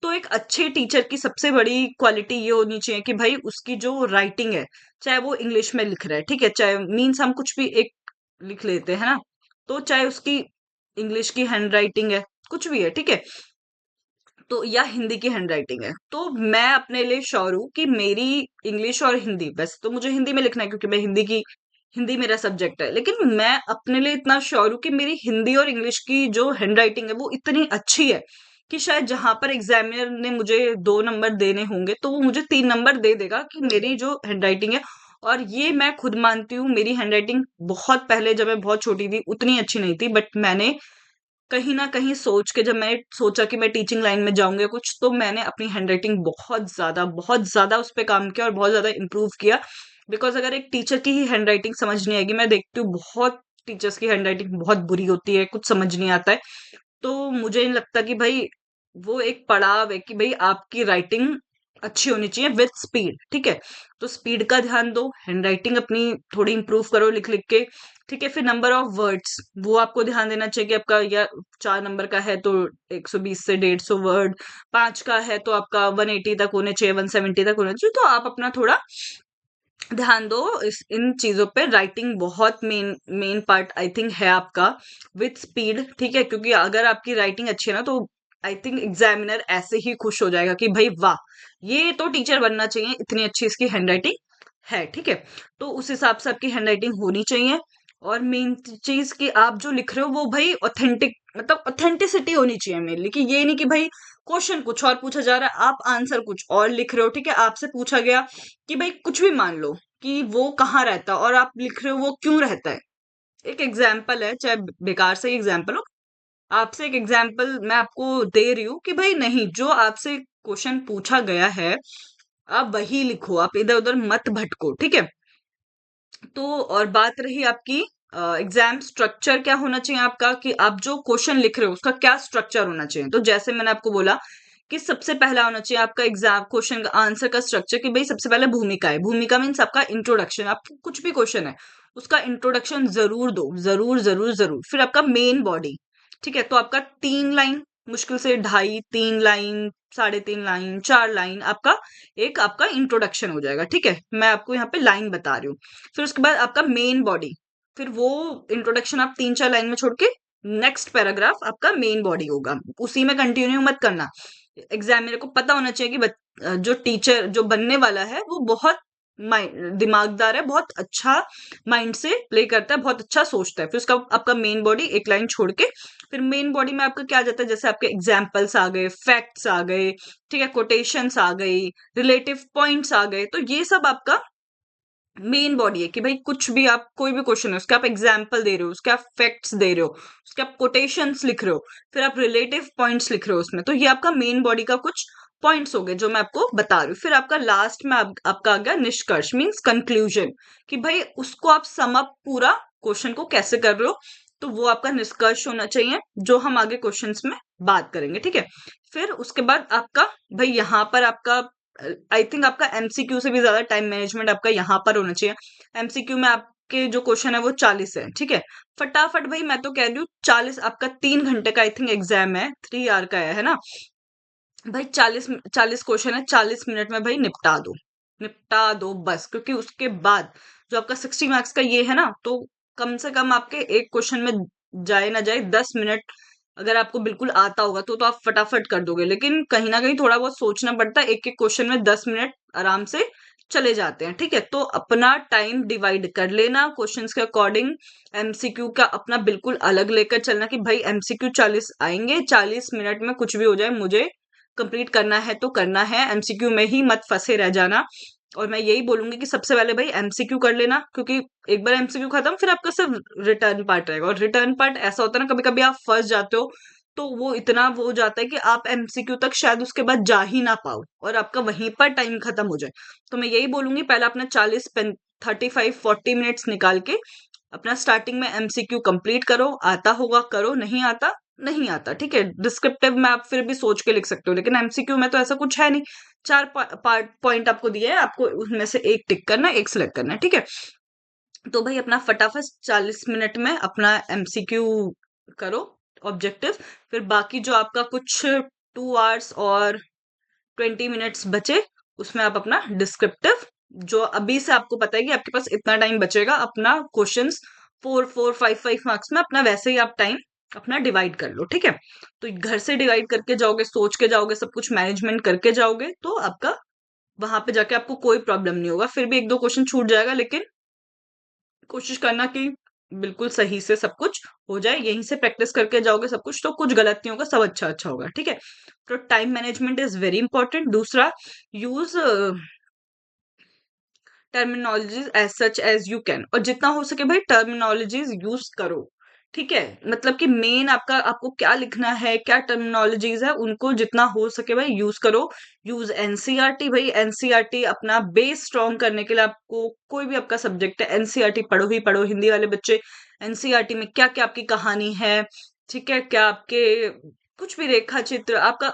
तो एक अच्छे टीचर की सबसे बड़ी क्वालिटी ये होनी चाहिए कि भाई उसकी जो राइटिंग है, चाहे वो इंग्लिश में लिख रहा है, ठीक है, चाहे मीन्स हम कुछ भी एक लिख लेते हैं ना, तो चाहे उसकी इंग्लिश की हैंड राइटिंग है, कुछ भी है, ठीक है, तो या हिंदी की हैंड राइटिंग है, तो मैं अपने लिए श्योर हूँ कि मेरी इंग्लिश और हिंदी, वैसे तो मुझे हिंदी में लिखना है क्योंकि मैं हिंदी मेरा सब्जेक्ट है, लेकिन मैं अपने लिए इतना श्योर हूँ कि मेरी हिंदी और इंग्लिश की जो हैंड राइटिंग है वो इतनी अच्छी है कि शायद जहां पर एग्जामिनर ने मुझे 2 नंबर देने होंगे तो वो मुझे 3 नंबर दे देगा, कि मेरी जो हैंड राइटिंग है, और ये मैं खुद मानती हूँ, मेरी हैंड राइटिंग बहुत पहले जब मैं बहुत छोटी थी उतनी अच्छी नहीं थी, बट मैंने कहीं न कहीं सोच के, जब मैंने सोचा कि मैं टीचिंग लाइन में जाऊँगी या कुछ, तो मैंने अपनी हैंडराइटिंग बहुत ज़्यादा उस पे काम किया और बहुत ज़्यादा इम्प्रूव किया। बिकॉज़ अगर एक टीचर की ही हैंडराइटिंग समझ नहीं आएगी, मैं देखती हूँ बहुत टीचर्स की हैंडराइटिंग बहुत बुरी होती है, कुछ समझ नहीं आता है। तो मुझे नहीं लगता कि भई वो एक पड़ाव है कि भई आपकी राइटिंग अच्छी होनी चाहिए विथ स्पीड, ठीक है? तो स्पीड का ध्यान दो, हैंडराइटिंग अपनी थोड़ी इम्प्रूव करो लिख-लिख के, ठीक है? फिर नंबर ऑफ वर्ड्स, वो आपको ध्यान देना चाहिए कि आपका या 4 नंबर का है तो 120 से 150 वर्ड, 5 का है तो आपका 180 तक होने चाहिए, 170 तक होने चाहिए, तो आप अपना थोड़ा ध्यान दो इस इन चीजों पे। राइटिंग बहुत main main part I think है आपका, विथ स्पीड, ठीक है, क्योंकि अगर आपकी राइटिंग अच्छी है ना, तो आई थिंक एग्जामिनर ऐसे ही खुश हो जाएगा कि भाई वाह, ये तो टीचर बनना चाहिए, इतनी अच्छी इसकी हैंडराइटिंग है, ठीक है। तो उस हिसाब से आपकी हैंडराइटिंग होनी चाहिए, और मेन चीज कि आप जो लिख रहे हो वो भाई ऑथेंटिक, मतलब ऑथेंटिसिटी होनी चाहिए मेनली, कि ये नहीं कि भाई क्वेश्चन कुछ और पूछा जा रहा है, आप आंसर कुछ और लिख रहे हो, ठीक है, आपसे पूछा गया कि भाई कुछ भी मान लो कि वो कहाँ रहता है और आप लिख रहे हो वो क्यों रहता है। एक एग्जाम्पल है, चाहे बेकार से एग्जाम्पल हो, आपसे एक एग्जाम्पल मैं आपको दे रही हूँ कि भाई नहीं, जो आपसे क्वेश्चन पूछा गया है आप वही लिखो, आप इधर उधर मत भटको, ठीक है। तो और बात रही आपकी एग्जाम स्ट्रक्चर क्या होना चाहिए आपका, कि आप जो क्वेश्चन लिख रहे हो उसका क्या स्ट्रक्चर होना चाहिए, तो जैसे मैंने आपको बोला कि सबसे पहला होना चाहिए आपका एग्जाम क्वेश्चन का आंसर का स्ट्रक्चर, कि भाई सबसे पहले भूमिका है, भूमिका मीन्स आपका इंट्रोडक्शन, आप कुछ भी क्वेश्चन है उसका इंट्रोडक्शन जरूर दो, जरूर जरूर जरूर। फिर आपका मेन बॉडी, ठीक है, तो आपका 3 लाइन, मुश्किल से ढाई, 3 लाइन, 3.5 लाइन, 4 लाइन आपका एक आपका इंट्रोडक्शन हो जाएगा, ठीक है, मैं आपको यहाँ पे लाइन बता रही हूँ। फिर उसके बाद आपका मेन बॉडी, फिर वो इंट्रोडक्शन आप 3-4 लाइन में छोड़ के नेक्स्ट पैराग्राफ आपका मेन बॉडी होगा, उसी में कंटिन्यू मत करना। एग्जामिनर को पता होना चाहिए कि जो टीचर जो बनने वाला है वो बहुत दिमागदार है, बहुत अच्छा माइंड से प्ले करता है, बहुत अच्छा सोचता है। फिर उसका आपका मेन बॉडी 1 लाइन छोड़ के, फिर मेन बॉडी में आपका क्या आ जाता है, जैसे आपके एग्जाम्पल्स आ गए, फैक्ट्स आ गए, ठीक है, कोटेशंस आ गई, रिलेटिव पॉइंट्स आ गए, तो ये सब आपका मेन बॉडी है, कि भाई कुछ भी आप कोई भी क्वेश्चन है उसके आप एग्जाम्पल दे रहे हो, उसके आप फैक्ट्स दे रहे हो, उसके आप कोटेशंस लिख रहे हो, फिर आप रिलेटिव पॉइंट्स लिख रहे हो उसमें, तो ये आपका मेन बॉडी का कुछ पॉइंट्स हो गए जो मैं आपको बता रही हूँ। फिर आपका लास्ट में आपका आ गया निष्कर्ष, मीन्स कंक्लूजन, कि भाई उसको आप सम अप पूरा क्वेश्चन को कैसे कर रहे हो, तो वो आपका निष्कर्ष होना चाहिए, जो हम आगे क्वेश्चंस में बात करेंगे, ठीक है। फिर उसके बाद आपका भाई यहाँ पर आपका आई थिंक आपका एमसीक्यू से भी ज्यादा टाइम मैनेजमेंट आपका यहाँ पर होना चाहिए। एमसीक्यू में आपके जो क्वेश्चन है वो 40 है, ठीक है, फटाफट भाई मैं तो कह रही हूँ 40, आपका 3 घंटे का आई थिंक एग्जाम है, 3 आवर का है ना, भाई 40 क्वेश्चन है, 40 मिनट में भाई निपटा दो, निपटा दो बस, क्योंकि उसके बाद जो आपका 60 मार्क्स का ये है ना, तो कम से कम आपके एक क्वेश्चन में जाए ना जाए 10 मिनट, अगर आपको बिल्कुल आता होगा तो आप फटाफट कर दोगे, लेकिन कहीं ना कहीं थोड़ा बहुत सोचना पड़ता है, एक एक क्वेश्चन में 10 मिनट आराम से चले जाते हैं, ठीक है। तो अपना टाइम डिवाइड कर लेना क्वेश्चंस के अकॉर्डिंग, एमसीक्यू का अपना बिल्कुल अलग लेकर चलना, कि भाई एमसीक्यू 40 आएंगे, 40 मिनट में कुछ भी हो जाए मुझे कंप्लीट करना है तो करना है, एमसीक्यू में ही मत फंसे रह जाना। और मैं यही बोलूंगी कि सबसे पहले भाई एमसीक्यू कर लेना, क्योंकि एक बार एमसीक्यू खत्म फिर आपका सिर्फ रिटर्न पार्ट रहेगा, और रिटर्न पार्ट ऐसा होता है ना, कभी कभी आप फंस जाते हो, तो वो इतना वो हो जाता है कि आप एमसीक्यू तक शायद उसके बाद जा ही ना पाओ और आपका वहीं पर टाइम खत्म हो जाए। तो मैं यही बोलूंगी, पहले अपना 40 35-40 मिनट्स निकाल के अपना स्टार्टिंग में एमसीक्यू कंप्लीट करो। आता होगा करो, नहीं आता नहीं आता, ठीक है। डिस्क्रिप्टिव में आप फिर भी सोच के लिख सकते हो, लेकिन एमसीक्यू में तो ऐसा कुछ है नहीं। 4 पॉइंट आपको दिए हैं, आपको उसमें से एक टिक करना है, एक सिलेक्ट करना है, ठीक है। तो भाई अपना फटाफट 40 मिनट में अपना एमसीक्यू करो ऑब्जेक्टिव। फिर बाकी जो आपका कुछ 2 आवर्स और 20 मिनट्स बचे, उसमें आप अपना डिस्क्रिप्टिव, जो अभी से आपको पता है कि आपके पास इतना टाइम बचेगा, अपना क्वेश्चंस 4-4, 5-5 मार्क्स में अपना वैसे ही आप टाइम अपना डिवाइड कर लो, ठीक है। तो घर से डिवाइड करके जाओगे, सोच के जाओगे, सब कुछ मैनेजमेंट करके जाओगे, तो आपका वहां पे जाके आपको कोई प्रॉब्लम नहीं होगा। फिर भी एक दो क्वेश्चन छूट जाएगा, लेकिन कोशिश करना कि बिल्कुल सही से सब कुछ हो जाए। यहीं से प्रैक्टिस करके जाओगे सब कुछ, तो कुछ गलत नहीं होगा, सब अच्छा अच्छा होगा, ठीक है। तो time management is very important. दूसरा, use terminologies as such as you can, और जितना हो सके भाई टर्मिनोलॉजीज यूज करो, ठीक है। मतलब कि मेन आपका, आपको क्या लिखना है, क्या टर्मिनोलॉजीज है, उनको जितना हो सके भाई यूज करो। यूज एनसीईआरटी, भाई एनसीईआरटी अपना बेस स्ट्रॉन्ग करने के लिए, आपको कोई भी आपका सब्जेक्ट है एनसीईआरटी पढ़ो ही पढ़ो। हिंदी वाले बच्चे एनसीईआरटी में क्या क्या आपकी कहानी है, ठीक है, क्या आपके कुछ भी रेखा चित्र आपका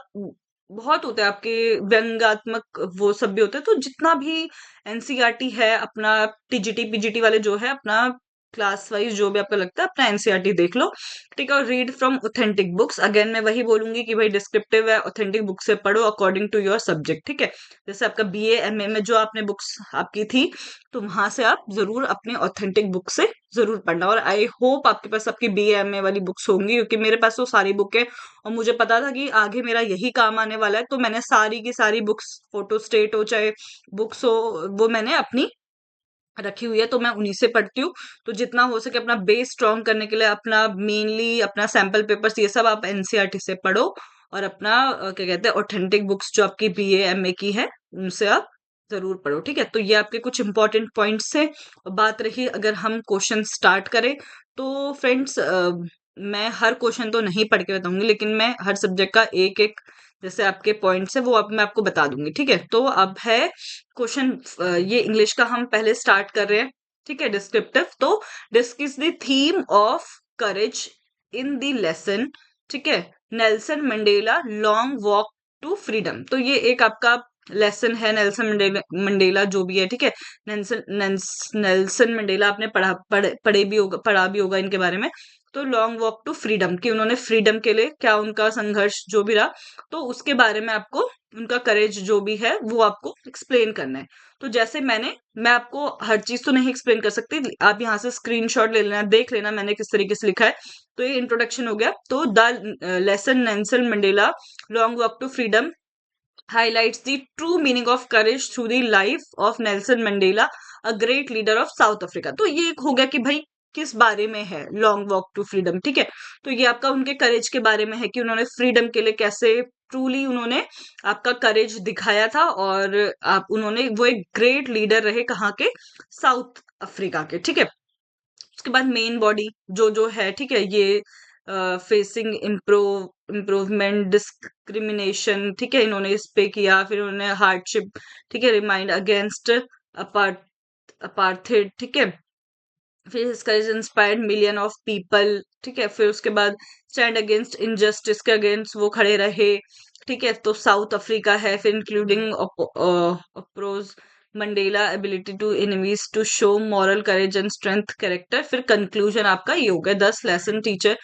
बहुत होता है, आपके व्यंग्यात्मक वो सब भी होते हैं। तो जितना भी एनसीईआरटी है अपना, टीजीटी पीजीटी वाले जो है अपना, क्लास वाइज जो भी आपको लगता है अपना एनसीईआरटी देख लो, ठीक है। और read from authentic books, again मैं वही बोलूंगी कि भाई डिस्क्रिप्टिव है, ऑथेंटिक बुक से पढ़ो अकॉर्डिंग टू योर सब्जेक्ट, ठीक है। जैसे आपका बीए एमए में जो आपने बुक्स आपकी थी, तो वहां से आप जरूर अपने ऑथेंटिक बुक से जरूर पढ़ना। और आई होप आपके पास आपकी बीए एमए वाली बुक्स होंगी, क्योंकि मेरे पास तो सारी बुक है, और मुझे पता था कि आगे मेरा यही काम आने वाला है, तो मैंने सारी की सारी बुक्स, फोटो स्टेट हो चाहे बुक्स हो, वो मैंने अपनी रखी हुई है, तो मैं उन्हीं से पढ़ती हूँ। तो जितना हो सके अपना बेस स्ट्रॉन्ग करने के लिए अपना मेनली अपना सैंपल पेपर्स ये सब आप एनसीईआरटी से पढ़ो, और अपना क्या कहते हैं ऑथेंटिक बुक्स जो आपकी बीए एमए की है, उनसे आप जरूर पढ़ो, ठीक है। तो ये आपके कुछ इंपॉर्टेंट पॉइंट्स है। और बात रही अगर हम क्वेश्चन स्टार्ट करें, तो फ्रेंड्स मैं हर क्वेश्चन तो नहीं पढ़ के बताऊंगी, लेकिन मैं हर सब्जेक्ट का एक एक जैसे आपके पॉइंट्स है वो अब मैं आपको बता दूंगी, ठीक है। तो अब है क्वेश्चन, ये इंग्लिश का हम पहले स्टार्ट कर रहे हैं, ठीक है। डिस्क्रिप्टिव, तो discuss the theme of courage in the lesson, ठीक है। Nelson Mandela long walk to freedom, तो ये एक आपका लेसन है, नेल्सन मंडेला मंडेला जो भी है, ठीक है। नेल्सन मंडेला आपने पढ़ा भी होगा इनके बारे में। तो लॉन्ग वॉक टू फ्रीडम, कि उन्होंने फ्रीडम के लिए क्या उनका संघर्ष जो भी रहा, तो उसके बारे में आपको, उनका करेज जो भी है वो आपको एक्सप्लेन करना है। तो जैसे मैं आपको हर चीज तो नहीं एक्सप्लेन कर सकती, आप यहाँ से स्क्रीनशॉट ले लेना, देख लेना मैंने किस तरीके से लिखा है। तो ये इंट्रोडक्शन हो गया। तो the lesson Nelson Mandela long walk to freedom highlights the true meaning of courage through the life of Nelson Mandela, a great leader of South Africa। तो ये एक हो गया कि भाई किस बारे में है लॉन्ग वॉक टू फ्रीडम, ठीक है। तो ये आपका उनके करेज के बारे में है, कि उन्होंने फ्रीडम के लिए कैसे ट्रूली उन्होंने आपका करेज दिखाया था, और आप उन्होंने वो एक ग्रेट लीडर रहे कहाँ के, साउथ अफ्रीका के, ठीक है। उसके बाद मेन बॉडी जो जो है, ठीक है, ये फेसिंग इम्प्रूवमेंट डिस्क्रिमिनेशन, ठीक है, इन्होंने इस पे किया। फिर उन्होंने हार्डशिप, ठीक है, रिमाइंड अगेंस्ट अपार्थेड, ठीक है। फिर his courage inspired million of people, ठीक है। फिर उसके बाद स्टैंड अगेंस्ट इनजस्टिस के अगेंस्ट वो खड़े रहे, ठीक है। तो साउथ अफ्रीका है। फिर including approach Mandela ability to enemies to show moral courage and strength character. फिर कंक्लूजन आपका ये हो गया, 10 lesson teacher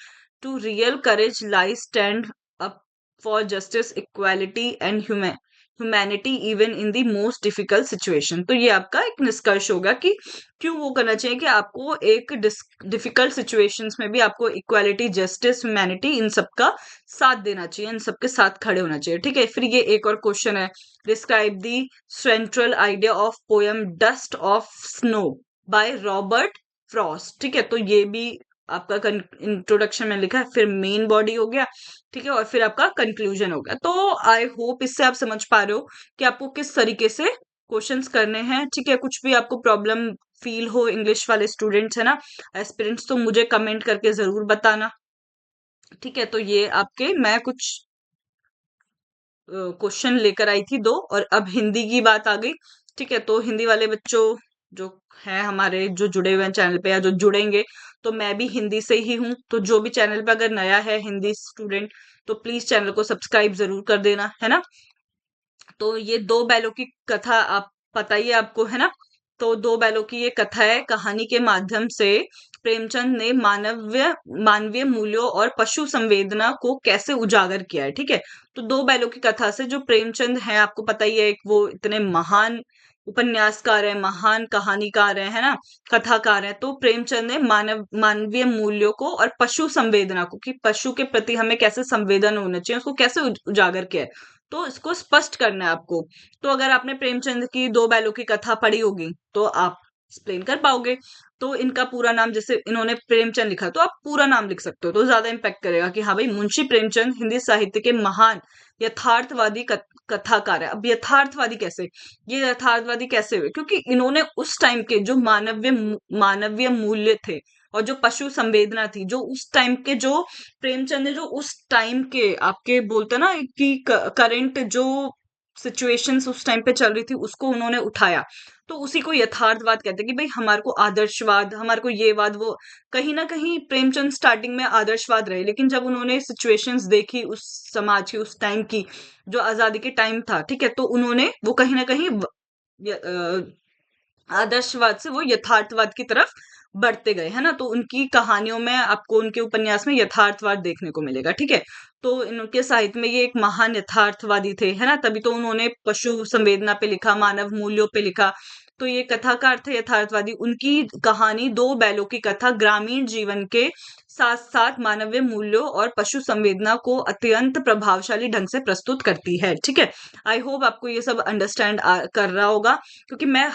to real courage lie stand up for justice equality and humanity even in the most difficult situation. तो ये आपका एक निष्कर्ष होगा कि क्यों वो करना चाहिए, कि आपको एक डिफिकल्ट सिचुएशंस में भी आपको इक्वालिटी, जस्टिस, ह्यूमैनिटी इन सब का साथ देना चाहिए, इन सबके साथ खड़े होना चाहिए, ठीक है। फिर ये एक और क्वेश्चन है, describe the central idea of poem dust of snow by Robert Frost, ठीक है। तो ये भी आपका इंट्रोडक्शन में लिखा है। फिर मेन बॉडी हो गया, ठीक है, और फिर आपका कंक्लूजन हो गया। तो आई होप इससे आप समझ पा रहे हो कि आपको किस तरीके से क्वेश्चंस करने हैं, ठीक है। कुछ भी आपको प्रॉब्लम फील हो, इंग्लिश वाले स्टूडेंट्स है ना, एस्पिरेंट्स, तो मुझे कमेंट करके जरूर बताना, ठीक है। तो ये आपके मैं कुछ क्वेश्चन लेकर आई थी 2, और अब हिंदी की बात आ गई, ठीक है। तो हिंदी वाले बच्चों जो है हमारे, जो जुड़े हुए हैं चैनल पे या जो जुड़ेंगे, तो मैं भी हिंदी से ही हूँ। तो जो भी चैनल पे अगर नया है हिंदी स्टूडेंट, तो प्लीज चैनल को सब्सक्राइब जरूर कर देना, है ना। तो ये दो बैलों की कथा आप पता ही है आपको, है ना। तो दो बैलों की ये कथा है। कहानी के माध्यम से प्रेमचंद ने मानवीय मूल्यों और पशु संवेदना को कैसे उजागर किया है, ठीक है। तो दो बैलों की कथा से जो प्रेमचंद है, आपको पता ही है, एक वो इतने महान उपन्यासकार है, महान कहानीकार है ना, कथाकार है। तो प्रेमचंद ने मानवीय मूल्यों को और पशु संवेदना को, कि पशु के प्रति हमें कैसे संवेदन होना चाहिए, उसको कैसे उजागर किया है। तो इसको स्पष्ट करना है आपको। तो अगर आपने प्रेमचंद की दो बैलों की कथा पढ़ी होगी, तो आप एक्सप्लेन कर पाओगे। तो इनका पूरा नाम, जैसे इन्होंने प्रेमचंद लिखा, तो आप पूरा नाम लिख सकते हो, तो ज्यादा इम्पैक्ट करेगा कि हाँ भाई, मुंशी प्रेमचंद हिंदी साहित्य के महान यथार्थवादी कथाकार है। अब यथार्थवादी कैसे, ये यथार्थवादी कैसे हुए, क्योंकि इन्होंने उस टाइम के जो मानवीय मूल्य थे, और जो पशु संवेदना थी, जो उस टाइम के, जो प्रेमचंद ने जो उस टाइम के, आपके बोलते ना कि करंट जो सिचुएशंस उस टाइम पे चल रही थी, उसको उन्होंने उठाया। तो उसी को यथार्थवाद कहते हैं, कि भाई हमारे को आदर्शवाद, हमारे को ये वाद वो, कहीं ना कहीं प्रेमचंद स्टार्टिंग में आदर्शवाद रहे, लेकिन जब उन्होंने सिचुएशंस देखी उस समाज की, उस टाइम की, जो आजादी के टाइम था, ठीक है, तो उन्होंने वो कहीं ना कहीं आदर्शवाद से वो यथार्थवाद की तरफ बढ़ते गए, है ना। तो उनकी कहानियों में आपको, उनके उपन्यास में यथार्थवाद देखने को मिलेगा, ठीक है। तो इनके साहित्य में ये एक महान यथार्थवादी थे, है ना, तभी तो उन्होंने पशु संवेदना पे लिखा, मानव मूल्यों पे लिखा। तो ये कथाकार थे यथार्थवादी। उनकी कहानी दो बैलों की कथा ग्रामीण जीवन के साथ साथ मानवीय मूल्यों और पशु संवेदना को अत्यंत प्रभावशाली ढंग से प्रस्तुत करती है, ठीक है। आई होप आपको ये सब अंडरस्टैंड कर रहा होगा, क्योंकि मैं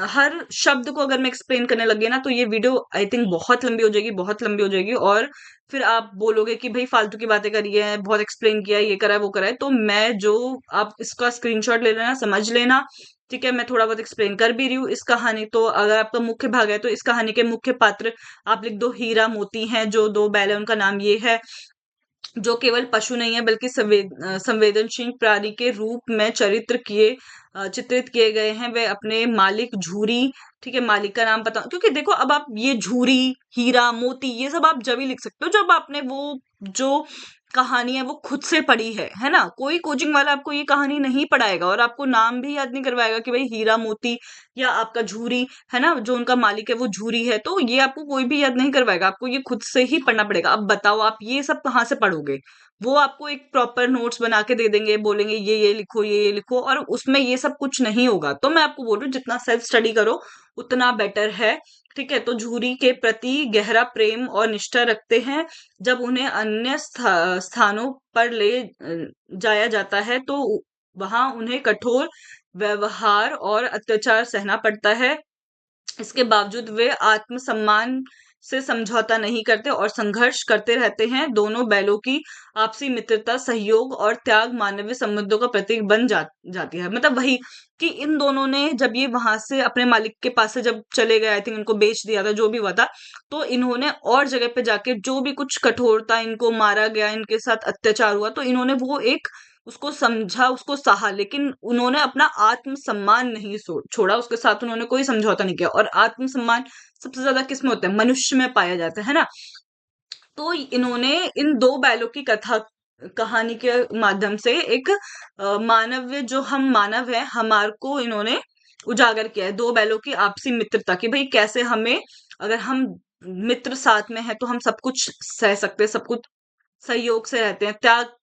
हर शब्द को अगर मैं एक्सप्लेन करने लगी ना, तो ये वीडियो आई थिंक बहुत लंबी हो जाएगी, बहुत लंबी हो जाएगी, और फिर आप बोलोगे कि भाई फालतू की बातें करी है, बहुत एक्सप्लेन किया है, ये करा है, वो करा है। तो मैं जो, आप इसका स्क्रीनशॉट ले लेना, समझ लेना, ठीक है। मैं थोड़ा बहुत एक्सप्लेन कर भी रही हूँ इस कहानी। तो अगर आपका मुख्य भाग है, तो इस कहानी के मुख्य पात्र आप लिख दो हीरा मोती हैं, जो दो बैल है उनका नाम ये है, जो केवल पशु नहीं है बल्कि संवेदनशील प्राणी के रूप में चित्रित किए गए हैं। वे अपने मालिक झूरी, ठीक है, मालिक का नाम पता, क्योंकि देखो अब आप ये झूरी, हीरा, मोती, ये सब आप जब ही लिख सकते हो जब आपने वो जो कहानी है वो खुद से पढ़ी है ना। कोई कोचिंग वाला आपको ये कहानी नहीं पढ़ाएगा, और आपको नाम भी याद नहीं करवाएगा कि भाई हीरा मोती या आपका झूरी, है ना, जो उनका मालिक है वो झूरी है, तो ये आपको कोई भी याद नहीं करवाएगा, आपको ये खुद से ही पढ़ना पड़ेगा। अब बताओ आप ये सब कहाँ से पढ़ोगे। वो आपको एक प्रॉपर नोट्स बना के दे देंगे, बोलेंगे ये लिखो, ये लिखो, और उसमें ये सब कुछ नहीं होगा। तो मैं आपको बोल रही हूँ, जितना सेल्फ स्टडी करो उतना बेटर है, ठीक है। तो झूरी के प्रति गहरा प्रेम और निष्ठा रखते हैं। जब उन्हें अन्य स्थानों पर ले जाया जाता है, तो वहां उन्हें कठोर व्यवहार और अत्याचार सहना पड़ता है। इसके बावजूद वे आत्मसम्मान से समझौता नहीं करते और संघर्ष करते रहते हैं। दोनों बैलों की आपसी मित्रता, सहयोग और त्याग मानवीय संबंधों का प्रतीक बन जाती है। मतलब वही, कि इन दोनों ने जब ये वहां से अपने मालिक के पास से जब चले गए, आई थिंक इनको बेच दिया था, जो भी हुआ था, तो इन्होंने और जगह पे जाके जो भी कुछ कठोरता, इनको मारा गया, इनके साथ अत्याचार हुआ, तो इन्होंने वो एक उसको समझा, उसको सहा, लेकिन उन्होंने अपना आत्मसम्मान नहीं छोड़ा, उसके साथ उन्होंने कोई समझौता नहीं किया। और आत्मसम्मान सबसे ज्यादा किसमें होता है, मनुष्य में पाया जाता है ना। तो इन्होंने इन दो बैलों की कहानी के माध्यम से एक मानवीय, जो हम मानव है, हमार को इन्होंने उजागर किया है। दो बैलों की आपसी मित्रता, की भाई कैसे हमें, अगर हम मित्र साथ में है तो हम सब कुछ सह सकते हैं, सब कुछ सहयोग से रहते हैं, त्याग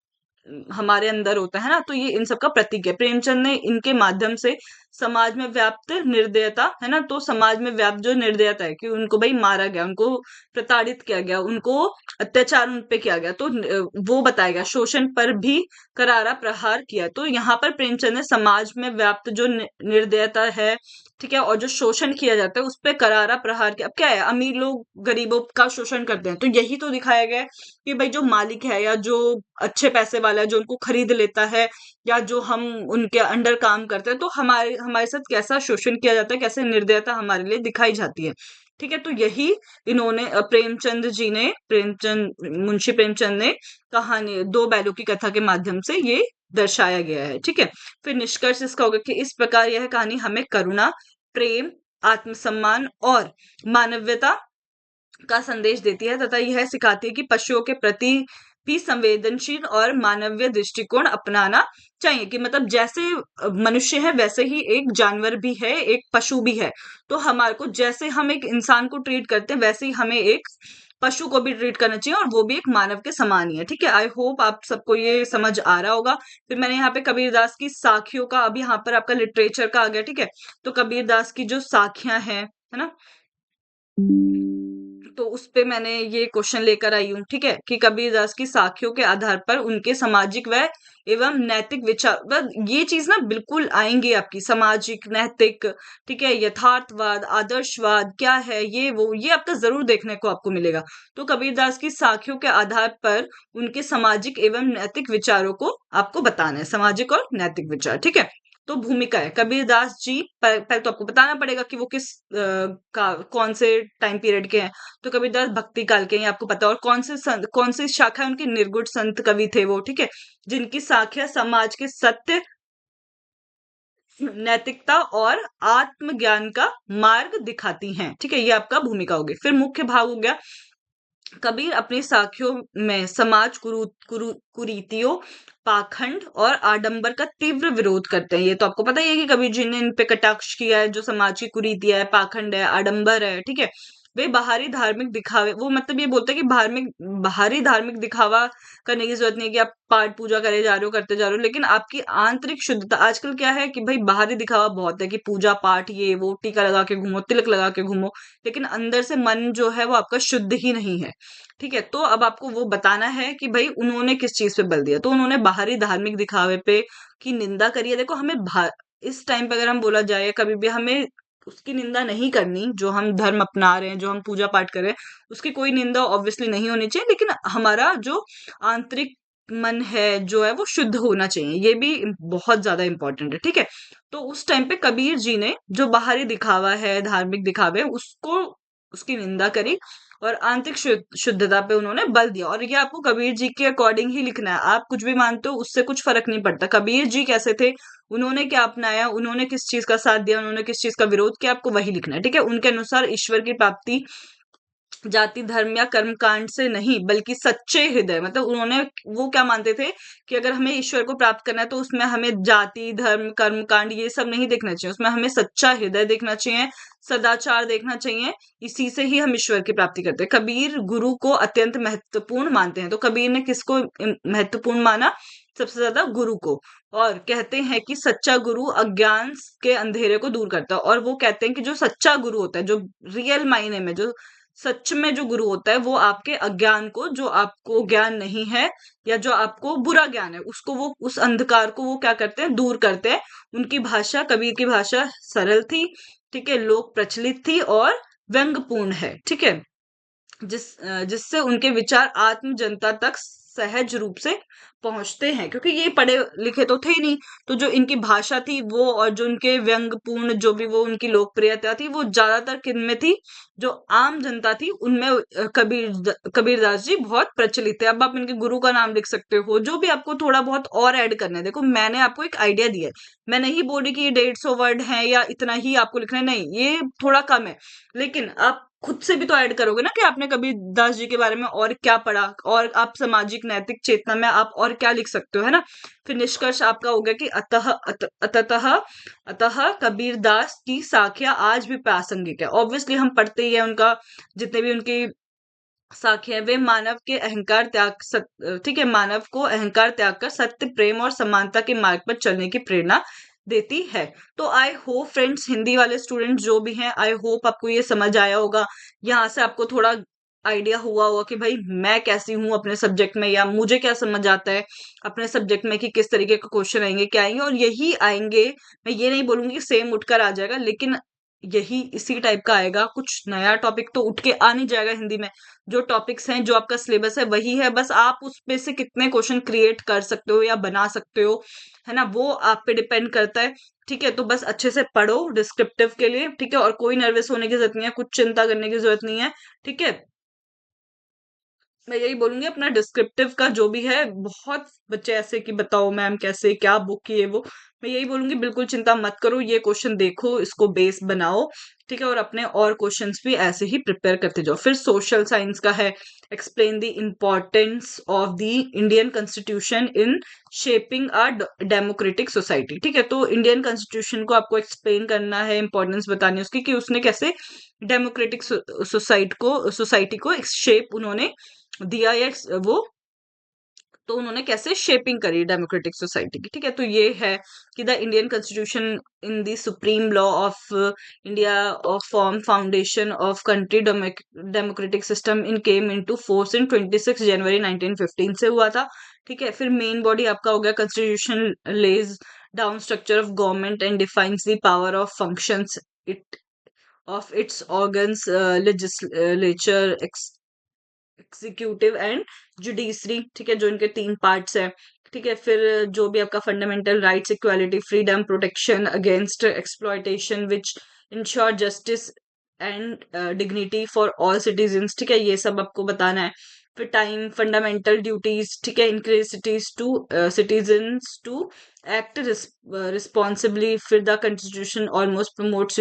हमारे अंदर होता है ना। तो ये इन सब का प्रतीक है। प्रेमचंद ने इनके माध्यम से समाज में व्याप्त निर्दयता, है ना, तो समाज में व्याप्त जो निर्दयता है, कि उनको भाई मारा गया, उनको प्रताड़ित किया गया, उनको अत्याचार उन पे किया गया, तो वो बताया गया, शोषण पर भी करारा प्रहार किया। तो यहाँ पर प्रेमचंद ने समाज में व्याप्त जो निर्दयता है, ठीक है, और जो शोषण किया जाता है उस पे करारा प्रहार किया। अब क्या है, अमीर लोग गरीबों का शोषण करते हैं, तो यही तो दिखाया गया है कि भाई जो मालिक है, या जो अच्छे पैसे वाला है, जो उनको खरीद लेता है, या जो हम उनके अंडर काम करते हैं, तो हमारे हमारे साथ कैसा शोषण किया जाता है, कैसे निर्दयता हमारे लिए दिखाई जाती है, ठीक है। तो यही इन्होंने मुंशी प्रेमचंद ने कहानी दो बैलों की कथा के माध्यम से ये दर्शाया गया है। ठीक है, फिर निष्कर्ष इसका होगा कि इस प्रकार यह कहानी हमें करुणा, प्रेम, आत्मसम्मान और मानवीयता का संदेश देती है तथा यह सिखाती है कि पशुओं के प्रति भी संवेदनशील और मानवीय दृष्टिकोण अपनाना चाहिए। कि मतलब जैसे मनुष्य है वैसे ही एक जानवर भी है, एक पशु भी है। तो हमारे को जैसे हम एक इंसान को ट्रीट करते हैं वैसे ही हमें एक पशु को भी ट्रीट करना चाहिए, और वो भी एक मानव के समान ही है। ठीक है, आई होप आप सबको ये समझ आ रहा होगा। फिर मैंने यहाँ पे कबीरदास की साखियों का, अब यहाँ पर आपका लिटरेचर का आ गया। ठीक है, तो कबीरदास की जो साखियां हैं, है ना, तो उस पे मैंने ये क्वेश्चन लेकर आई हूँ। ठीक है, कि कबीरदास की साखियों के आधार पर उनके सामाजिक व एवं नैतिक विचार, ये चीज ना बिल्कुल आएंगी आपकी, सामाजिक, नैतिक, ठीक है, यथार्थवाद, आदर्शवाद क्या है, ये आपका जरूर देखने को आपको मिलेगा। तो कबीरदास की साखियों के आधार पर उनके सामाजिक एवं नैतिक विचारों को आपको बताना है, सामाजिक और नैतिक विचार। ठीक है, तो भूमिका है कबीरदास जी, पहले तो आपको बताना पड़ेगा कि वो किस कौन से टाइम पीरियड के हैं। तो कबीरदास भक्ति काल के हैं, ये आपको पता है। और कौन से संत, कौन सी शाखा है उनकी, निर्गुण संत कवि थे वो। ठीक है, जिनकी साखियां समाज के सत्य, नैतिकता और आत्मज्ञान का मार्ग दिखाती हैं। ठीक है, ये आपका भूमिका होगी। फिर मुख्य भाग हो गया, कबीर अपनी साखियों में समाज कुरीतियों, पाखंड और आडंबर का तीव्र विरोध करते हैं। ये तो आपको पता ही है कि कबीर जी ने इन पे कटाक्ष किया है, जो समाज की कुरीतियां है, पाखंड है, आडंबर है। ठीक है, वे बाहरी धार्मिक दिखावे, वो मतलब ये बोलते हैं कि बाहरी धार्मिक दिखावा करने की जरूरत नहीं है कि आप पाठ पूजा करे जा रहे हो, करते जा रहे हो, लेकिन आपकी आंतरिक शुद्धता, आजकल क्या है कि भाई बाहरी दिखावा बहुत है कि पूजा पाठ ये वो, टीका लगा के घूमो, तिलक लगा के घूमो, लेकिन अंदर से मन जो है वो आपका शुद्ध ही नहीं है। ठीक है, तो अब आपको वो बताना है कि भाई उन्होंने किस चीज पे बल दिया। तो उन्होंने बाहरी धार्मिक दिखावे पे की निंदा करी है। देखो हमें इस टाइम पे अगर हम बोला जाए, कभी भी हमें उसकी निंदा नहीं करनी, जो हम धर्म अपना रहे हैं, जो हम पूजा पाठ कर रहे हैं, उसकी कोई निंदा ऑब्वियसली नहीं होनी चाहिए, लेकिन हमारा जो आंतरिक मन है जो है वो शुद्ध होना चाहिए, ये भी बहुत ज्यादा इंपॉर्टेंट है। ठीक है, तो उस टाइम पे कबीर जी ने जो बाहरी दिखावा है, धार्मिक दिखावे, उसको उसकी निंदा करी और आंतरिक शुद्धता पे उन्होंने बल दिया। और ये आपको कबीर जी के अकॉर्डिंग ही लिखना है, आप कुछ भी मानते हो उससे कुछ फर्क नहीं पड़ता। कबीर जी कैसे थे, उन्होंने क्या अपनाया, उन्होंने किस चीज का साथ दिया, उन्होंने किस चीज का विरोध किया, आपको वही लिखना है। ठीक है, उनके अनुसार ईश्वर की प्राप्ति जाति, धर्म या कर्म कांड से नहीं, बल्कि सच्चे हृदय, मतलब उन्होंने, वो क्या मानते थे कि अगर हमें ईश्वर को प्राप्त करना है तो उसमें हमें जाति, धर्म, कर्म कांड ये सब नहीं देखना चाहिए, उसमें हमें सच्चा हृदय देखना चाहिए, सदाचार देखना चाहिए। इसी से ही हम ईश्वर की प्राप्ति करते हैं। कबीर गुरु को अत्यंत महत्वपूर्ण मानते हैं। तो कबीर ने किसको महत्वपूर्ण माना, सबसे ज्यादा गुरु को। और कहते हैं कि सच्चा गुरु अज्ञान के अंधेरे को दूर करता है। और वो कहते हैं कि जो सच्चा गुरु होता है, जो रियल मायने में, जो सच में जो गुरु होता है, वो आपके अज्ञान को, जो आपको ज्ञान नहीं है या जो आपको बुरा ज्ञान है, उसको, वो उस अंधकार को वो क्या करते हैं, दूर करते हैं। उनकी भाषा, कबीर की भाषा सरल थी, ठीक है, लोक प्रचलित थी और व्यंग्यपूर्ण है। ठीक है, जिससे उनके विचार आत्म जनता तक सहज रूप से पहुंचते हैं, क्योंकि ये पढ़े लिखे तो थे ही नहीं। तो जो इनकी भाषा थी वो, और जो उनके व्यंग्यपूर्ण, जो भी वो उनकी लोकप्रियता थी, वो ज्यादातर किन में थी, जो आम जनता थी उनमें। कबीरदास जी बहुत प्रचलित है। अब आप इनके गुरु का नाम लिख सकते हो, जो भी आपको थोड़ा बहुत और ऐड करना है। देखो मैंने आपको एक आइडिया दिया है, मैं नहीं बोल रही कि ये 150 वर्ड है या इतना ही आपको लिखना है, नहीं, ये थोड़ा कम है। लेकिन आप खुद से भी तो ऐड करोगे ना कि आपने कबीरदास जी के बारे में और क्या पढ़ा, और आप सामाजिक नैतिक चेतना में आप और क्या लिख सकते हो, है ना। फिर निष्कर्ष आपका हो गया कि अतः अतः कबीरदास की साखियां आज भी प्रासंगिक है। ऑब्वियसली हम पढ़ते ही है उनका, जितने भी उनकी साखियां, वे मानव के अहंकार ठीक है, मानव को अहंकार त्याग कर सत्य, प्रेम और समानता के मार्ग पर चलने की प्रेरणा देती है। तो आई होप फ्रेंड्स, हिंदी वाले स्टूडेंट जो भी हैं, आई होप आपको ये समझ आया होगा। यहाँ से आपको थोड़ा आइडिया हुआ होगा कि भाई मैं कैसी हूँ अपने सब्जेक्ट में, या मुझे क्या समझ आता है अपने सब्जेक्ट में, कि किस तरीके के क्वेश्चन आएंगे, क्या आएंगे, और यही आएंगे। मैं ये नहीं बोलूंगी कि सेम उठकर आ जाएगा, लेकिन यही इसी टाइप का आएगा। कुछ नया टॉपिक तो उठ के आ नहीं जाएगा हिंदी में। जो टॉपिक्स हैं, जो आपका सिलेबस है, वही है, बस आप उस पे से कितने क्वेश्चन क्रिएट कर सकते हो या बना सकते हो, है ना, वो आप पे डिपेंड करता है। ठीक है, तो बस अच्छे से पढ़ो डिस्क्रिप्टिव के लिए। ठीक है, और कोई नर्वस होने की जरूरत नहीं है, कुछ चिंता करने की जरूरत नहीं है। ठीक है, मैं यही बोलूंगी अपना डिस्क्रिप्टिव का जो भी है, बहुत बच्चे ऐसे कि बताओ मैम कैसे, क्या बुक ये वो, मैं यही बोलूंगी बिल्कुल चिंता मत करो, ये क्वेश्चन देखो, इसको बेस बनाओ, ठीक है, और अपने और क्वेश्चंस भी ऐसे ही प्रिपेयर करते जाओ। फिर सोशल साइंस का है, explain the importance of the Indian constitution in shaping a democratic society, ठीक है, तो इंडियन कॉन्स्टिट्यूशन को आपको एक्सप्लेन करना है, इंपॉर्टेंस बतानी है उसकी कि उसने कैसे डेमोक्रेटिक सोसाइटी को शेप उन्होंने दिया, या वो, तो उन्होंने कैसे शेपिंग करी डेमोक्रेटिक सोसाइटी की, ठीक है, तो ये है कि the Indian constitution in the supreme law of India of form foundation of country democratic system in came into force in 26 जनवरी 1915 से हुआ था, ठीक है। फिर मेन बॉडी आपका हो गया constitution lays down structure of government and defines the power of functions it of its organs, legislature, executive and judiciary, ठीक है, जो इनके तीन पार्ट्स हैं, ठीक है। फिर जो भी आपका fundamental rights, equality, freedom, protection against exploitation which ensure justice and dignity for all citizens, ठीक है, ये सब आपको बताना है। फिर टाइम, फंडामेंटल ड्यूटीज, ठीक है, इनक्रेज सिटीजन्स टू एक्ट रिस्पॉन्सिबली। फिर the constitution almost promotes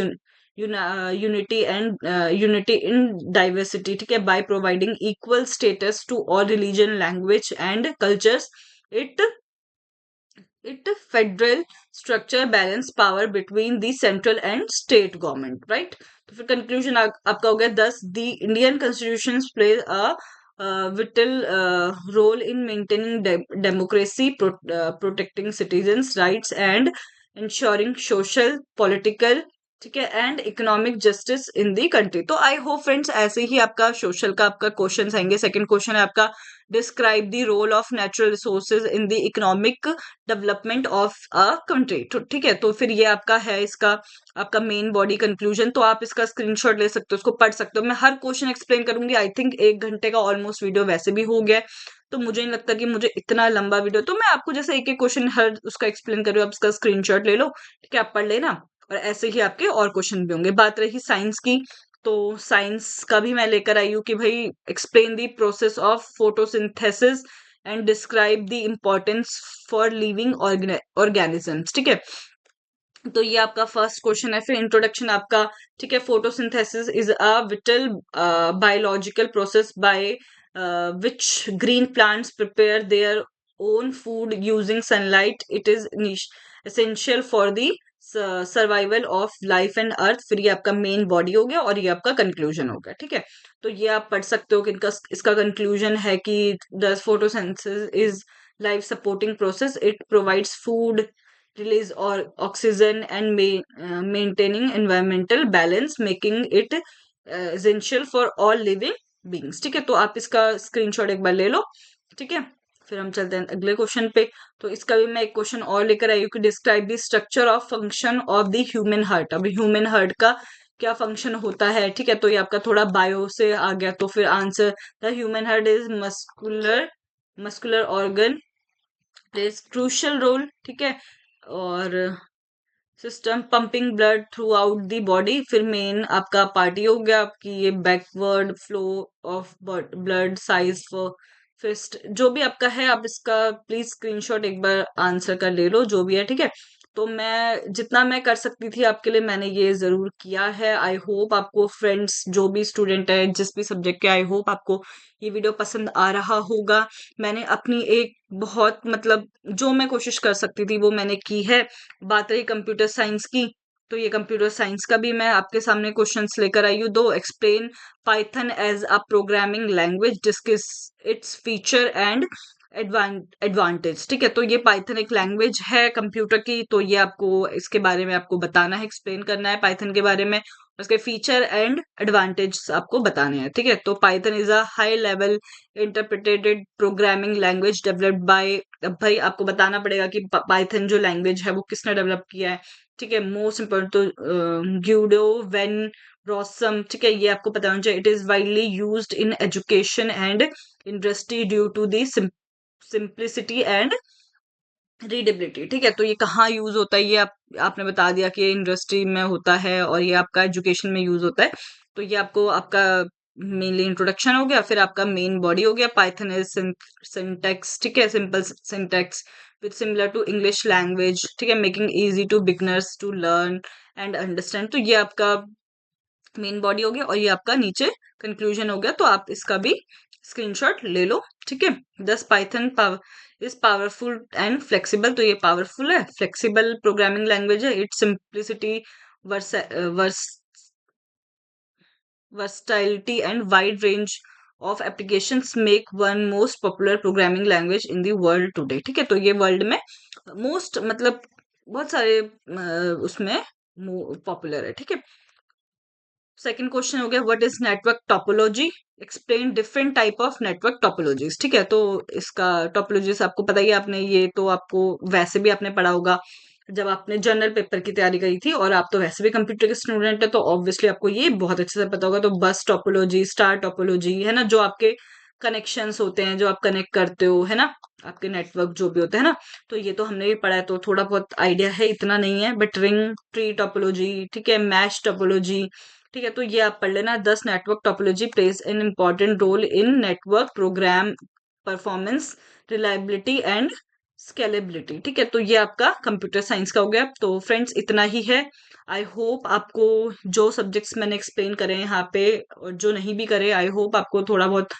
unity in diversity, ठीक है, by providing equal status to all religion, language and cultures. It it federal structure balance power between the central and state government, right? तो फिर conclusion आपका हो गया 10, the Indian constitutions play a vital role in maintaining democracy, protecting citizens rights and ensuring social, political, ठीक है, and economic justice in the country. तो I hope friends ऐसे ही आपका सोशल का आपका क्वेश्चन आएंगे। सेकंड क्वेश्चन है आपका describe the role of natural resources in the economic development of a country, तो ठीक है, तो फिर ये आपका है इसका आपका मेन बॉडी कंक्लूजन। तो आप इसका स्क्रीनशॉट ले सकते हो, उसको पढ़ सकते हो। मैं हर क्वेश्चन एक्सप्लेन करूंगी, आई थिंक 1 घंटे का ऑलमोस्ट वीडियो वैसे भी हो गया है, तो मुझे नहीं लगता कि मुझे इतना लंबा वीडियो, तो मैं आपको जैसे एक एक क्वेश्चन हर उसका एक्सप्लेन कर रही हूँ, आप इसका स्क्रीनशॉट ले लो, ठीक है, आप पढ़ लेना, और ऐसे ही आपके और क्वेश्चन भी होंगे। बात रही साइंस की, तो साइंस का भी मैं लेकर आई हूँ कि भाई explain the process of photosynthesis and describe the importance for living organisms, ठीक है, तो ये आपका फर्स्ट क्वेश्चन है। फिर इंट्रोडक्शन आपका, ठीक है, photosynthesis is a whittle biological process by which green plants prepare their own food using sunlight. It is essential for the survival of life and earth. फिर ये आपका मेन बॉडी हो गया और ये आपका कंक्लूजन हो गया, ठीक है, तो ये आप पढ़ सकते हो कि इनका इसका कंक्लूजन है कि the photosynthesis is life supporting process, it provides food, release or oxygen and maintaining environmental balance, making it essential for all living beings, ठीक है, तो आप इसका स्क्रीनशॉट एक बार ले लो, ठीक है। फिर हम चलते हैं अगले क्वेश्चन पे। तो इसका भी मैं एक क्वेश्चन और लेकर आई हूँ कि describe the structure of function of the human heart. अब ह्यूमन हार्ट का क्या फंक्शन होता है, ठीक है, तो ये आपका थोड़ा बायो से आ गया, तो फिर answer the human heart is muscular organ, plays crucial role, ठीक है, और system pumping blood throughout the body. फिर मेन आपका पार्टी हो गया आपकी ये backward flow of blood size for fist, जो भी आपका है आप इसका प्लीज स्क्रीनशॉट एक बार आंसर कर ले लो, जो भी है, ठीक है। तो मैं जितना मैं कर सकती थी आपके लिए मैंने ये जरूर किया है। आई होप आपको फ्रेंड्स जो भी स्टूडेंट है जिस भी सब्जेक्ट के, आई होप आपको ये वीडियो पसंद आ रहा होगा। मैंने अपनी एक बहुत मतलब जो मैं कोशिश कर सकती थी वो मैंने की है। बात रही कंप्यूटर साइंस की, तो ये कंप्यूटर साइंस का भी मैं आपके सामने क्वेश्चंस लेकर आई हूँ। दो, explain Python as a programming language, discuss its feature and advantage, ठीक है, तो ये पाइथन एक लैंग्वेज है कंप्यूटर की, तो ये आपको इसके बारे में आपको बताना है, एक्सप्लेन करना है पाइथन के बारे में, उसके फीचर एंड एडवांटेज आपको बताने हैं, ठीक है। तो Python is a high level interpreted programming language developed by, अब भाई आपको बताना पड़ेगा कि पाइथन जो लैंग्वेज है वो किसने डेवलप किया है, ठीक है। मोस्ट इम्पोर्टेंट तो ग्यूडो वेन रॉसम, ठीक है, ये आपको पता होना चाहिए। It is widely used in education and industry due to the simplicity and readability, ठीक है, तो ये कहाँ यूज होता है, ये आपने बता दिया कि इंडस्ट्री में होता है और ये आपका एजुकेशन में यूज होता है। तो ये आपको आपका मेनली इंट्रोडक्शन हो गया, फिर आपका मेन बॉडी हो गया। पाइथन इज सिंटैक्स, ठीक है, simple syntax with similar to English language, ठीक है, making easy to beginners to learn and understand. तो ये आपका मेन बॉडी हो गया और ये आपका नीचे कंक्लूजन हो गया। तो आप इसका भी स्क्रीनशॉट ले लो, ठीक है। दस Python is powerful and flexible. तो ये पावरफुल है, फ्लेक्सिबल प्रोग्रामिंग लैंग्वेज है। It's simplicity, versatility and wide range of applications make one most popular programming language in the world today। ठीक है, तो ये वर्ल्ड में मोस्ट मतलब बहुत सारे उसमें पॉपुलर है, ठीक है। सेकंड क्वेश्चन हो गया, what is network topology, explain different type of network topologies. ठीक है, तो इसका टोपोलॉजीज आपको पता ही है, आपने ये तो आपको वैसे भी आपने पढ़ा होगा जब आपने जनरल पेपर की तैयारी करी थी, और आप तो वैसे भी कंप्यूटर के स्टूडेंट है, तो ऑब्वियसली आपको ये बहुत अच्छे से पता होगा। तो बस टोपोलॉजी, स्टार टोपोलॉजी, है ना, जो आपके कनेक्शंस होते हैं, जो आप कनेक्ट करते हो, है ना, आपके नेटवर्क जो भी होते हैं ना, तो ये तो हमने भी पढ़ा है, तो थोड़ा बहुत आइडिया है, इतना नहीं है। बट रिंग ट्री टोपोलॉजी, ठीक है, मैश टोपोलॉजी, ठीक है, तो ये आप पढ़ लेना। 10 network topology plays an important role in network program performance, reliability and scalability. ठीक है, तो ये आपका कंप्यूटर साइंस का हो गया। तो फ्रेंड्स इतना ही है। आई होप आपको जो सब्जेक्ट्स मैंने एक्सप्लेन करे हैं यहाँ पे, और जो नहीं भी करे, आई होप आपको थोड़ा बहुत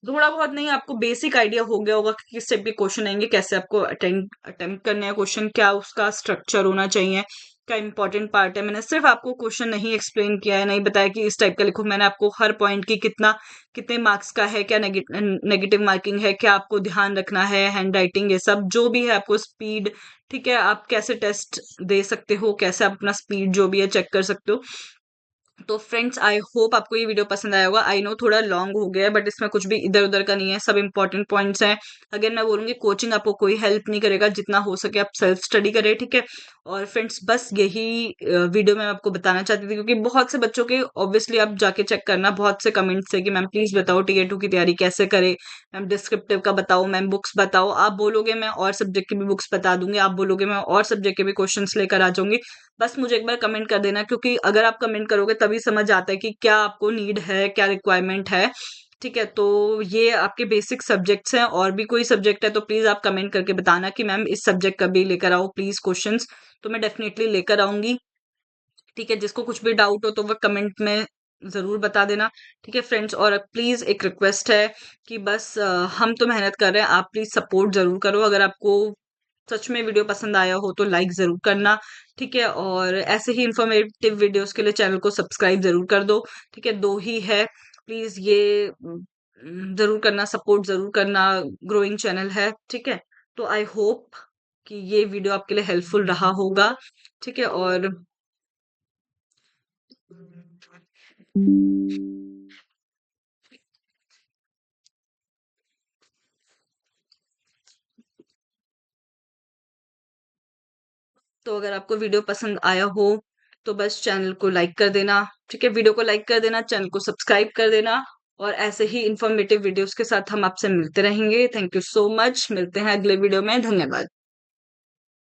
नहीं, आपको बेसिक आइडिया हो गया होगा कि किस टाइप के क्वेश्चन आएंगे, कैसे आपको अटेम्प्ट करने हैं क्वेश्चन, क्या उसका स्ट्रक्चर होना चाहिए, क्या इंपॉर्टेंट पार्ट है। मैंने सिर्फ आपको क्वेश्चन नहीं एक्सप्लेन किया है, नहीं बताया कि इस टाइप का लिखो। मैंने आपको हर पॉइंट की कितने मार्क्स का है, क्या नेगेटिव मार्किंग है, क्या आपको ध्यान रखना है, हैंड राइटिंग, ये सब जो भी है, आपको स्पीड, ठीक है, आप कैसे टेस्ट दे सकते हो, कैसे आप अपना स्पीड जो भी है चेक कर सकते हो। तो फ्रेंड्स आई होप आपको ये वीडियो पसंद आया होगा। आई नो थोड़ा लॉन्ग हो गया है, बट इसमें कुछ भी इधर उधर का नहीं है, सब इंपॉर्टेंट पॉइंट्स हैं। अगर मैं बोलूंगी कोचिंग आपको कोई हेल्प नहीं करेगा, जितना हो सके आप सेल्फ स्टडी करें, ठीक है। और फ्रेंड्स बस यही वीडियो मैं आपको बताना चाहती थी, क्योंकि बहुत से बच्चों के ऑब्वियसली आप जाके चेक करना, बहुत से कमेंट्स है कि मैम प्लीज बताओ टीयर 2 की तैयारी कैसे करे, मैम डिस्क्रिप्टिव का बताओ, मैम बुक्स बताओ। आप बोलोगे मैं और सब्जेक्ट की भी बुक्स बता दूंगी, आप बोलोगे मैं और सब्जेक्ट के भी क्वेश्चन लेकर आ जाऊंगी। बस मुझे एक बार कमेंट कर देना, क्योंकि अगर आप कमेंट करोगे तभी समझ आता है कि क्या आपको नीड है, क्या रिक्वायरमेंट है, ठीक है। तो ये आपके बेसिक सब्जेक्ट्स हैं, और भी कोई सब्जेक्ट है तो प्लीज आप कमेंट करके बताना कि मैम इस सब्जेक्ट का भी लेकर आओ प्लीज क्वेश्चंस, तो मैं डेफिनेटली लेकर आऊंगी, ठीक है। जिसको कुछ भी डाउट हो तो वह कमेंट में जरूर बता देना, ठीक है फ्रेंड्स। और प्लीज एक रिक्वेस्ट है कि बस हम तो मेहनत कर रहे हैं, आप प्लीज सपोर्ट जरूर करो। अगर आपको सच में वीडियो पसंद आया हो तो लाइक जरूर करना, ठीक है। और ऐसे ही इंफॉर्मेटिव वीडियोस के लिए चैनल को सब्सक्राइब जरूर कर दो, ठीक है। दो ही है, प्लीज ये जरूर करना, सपोर्ट जरूर करना, ग्रोइंग चैनल है, ठीक है। तो आई होप कि ये वीडियो आपके लिए हेल्पफुल रहा होगा, ठीक है। और तो अगर आपको वीडियो पसंद आया हो तो बस चैनल को लाइक कर देना, ठीक है, वीडियो को लाइक कर देना, चैनल को सब्सक्राइब कर देना। और ऐसे ही इंफॉर्मेटिव वीडियोस के साथ हम आपसे मिलते रहेंगे। थैंक यू सो मच, मिलते हैं अगले वीडियो में, धन्यवाद।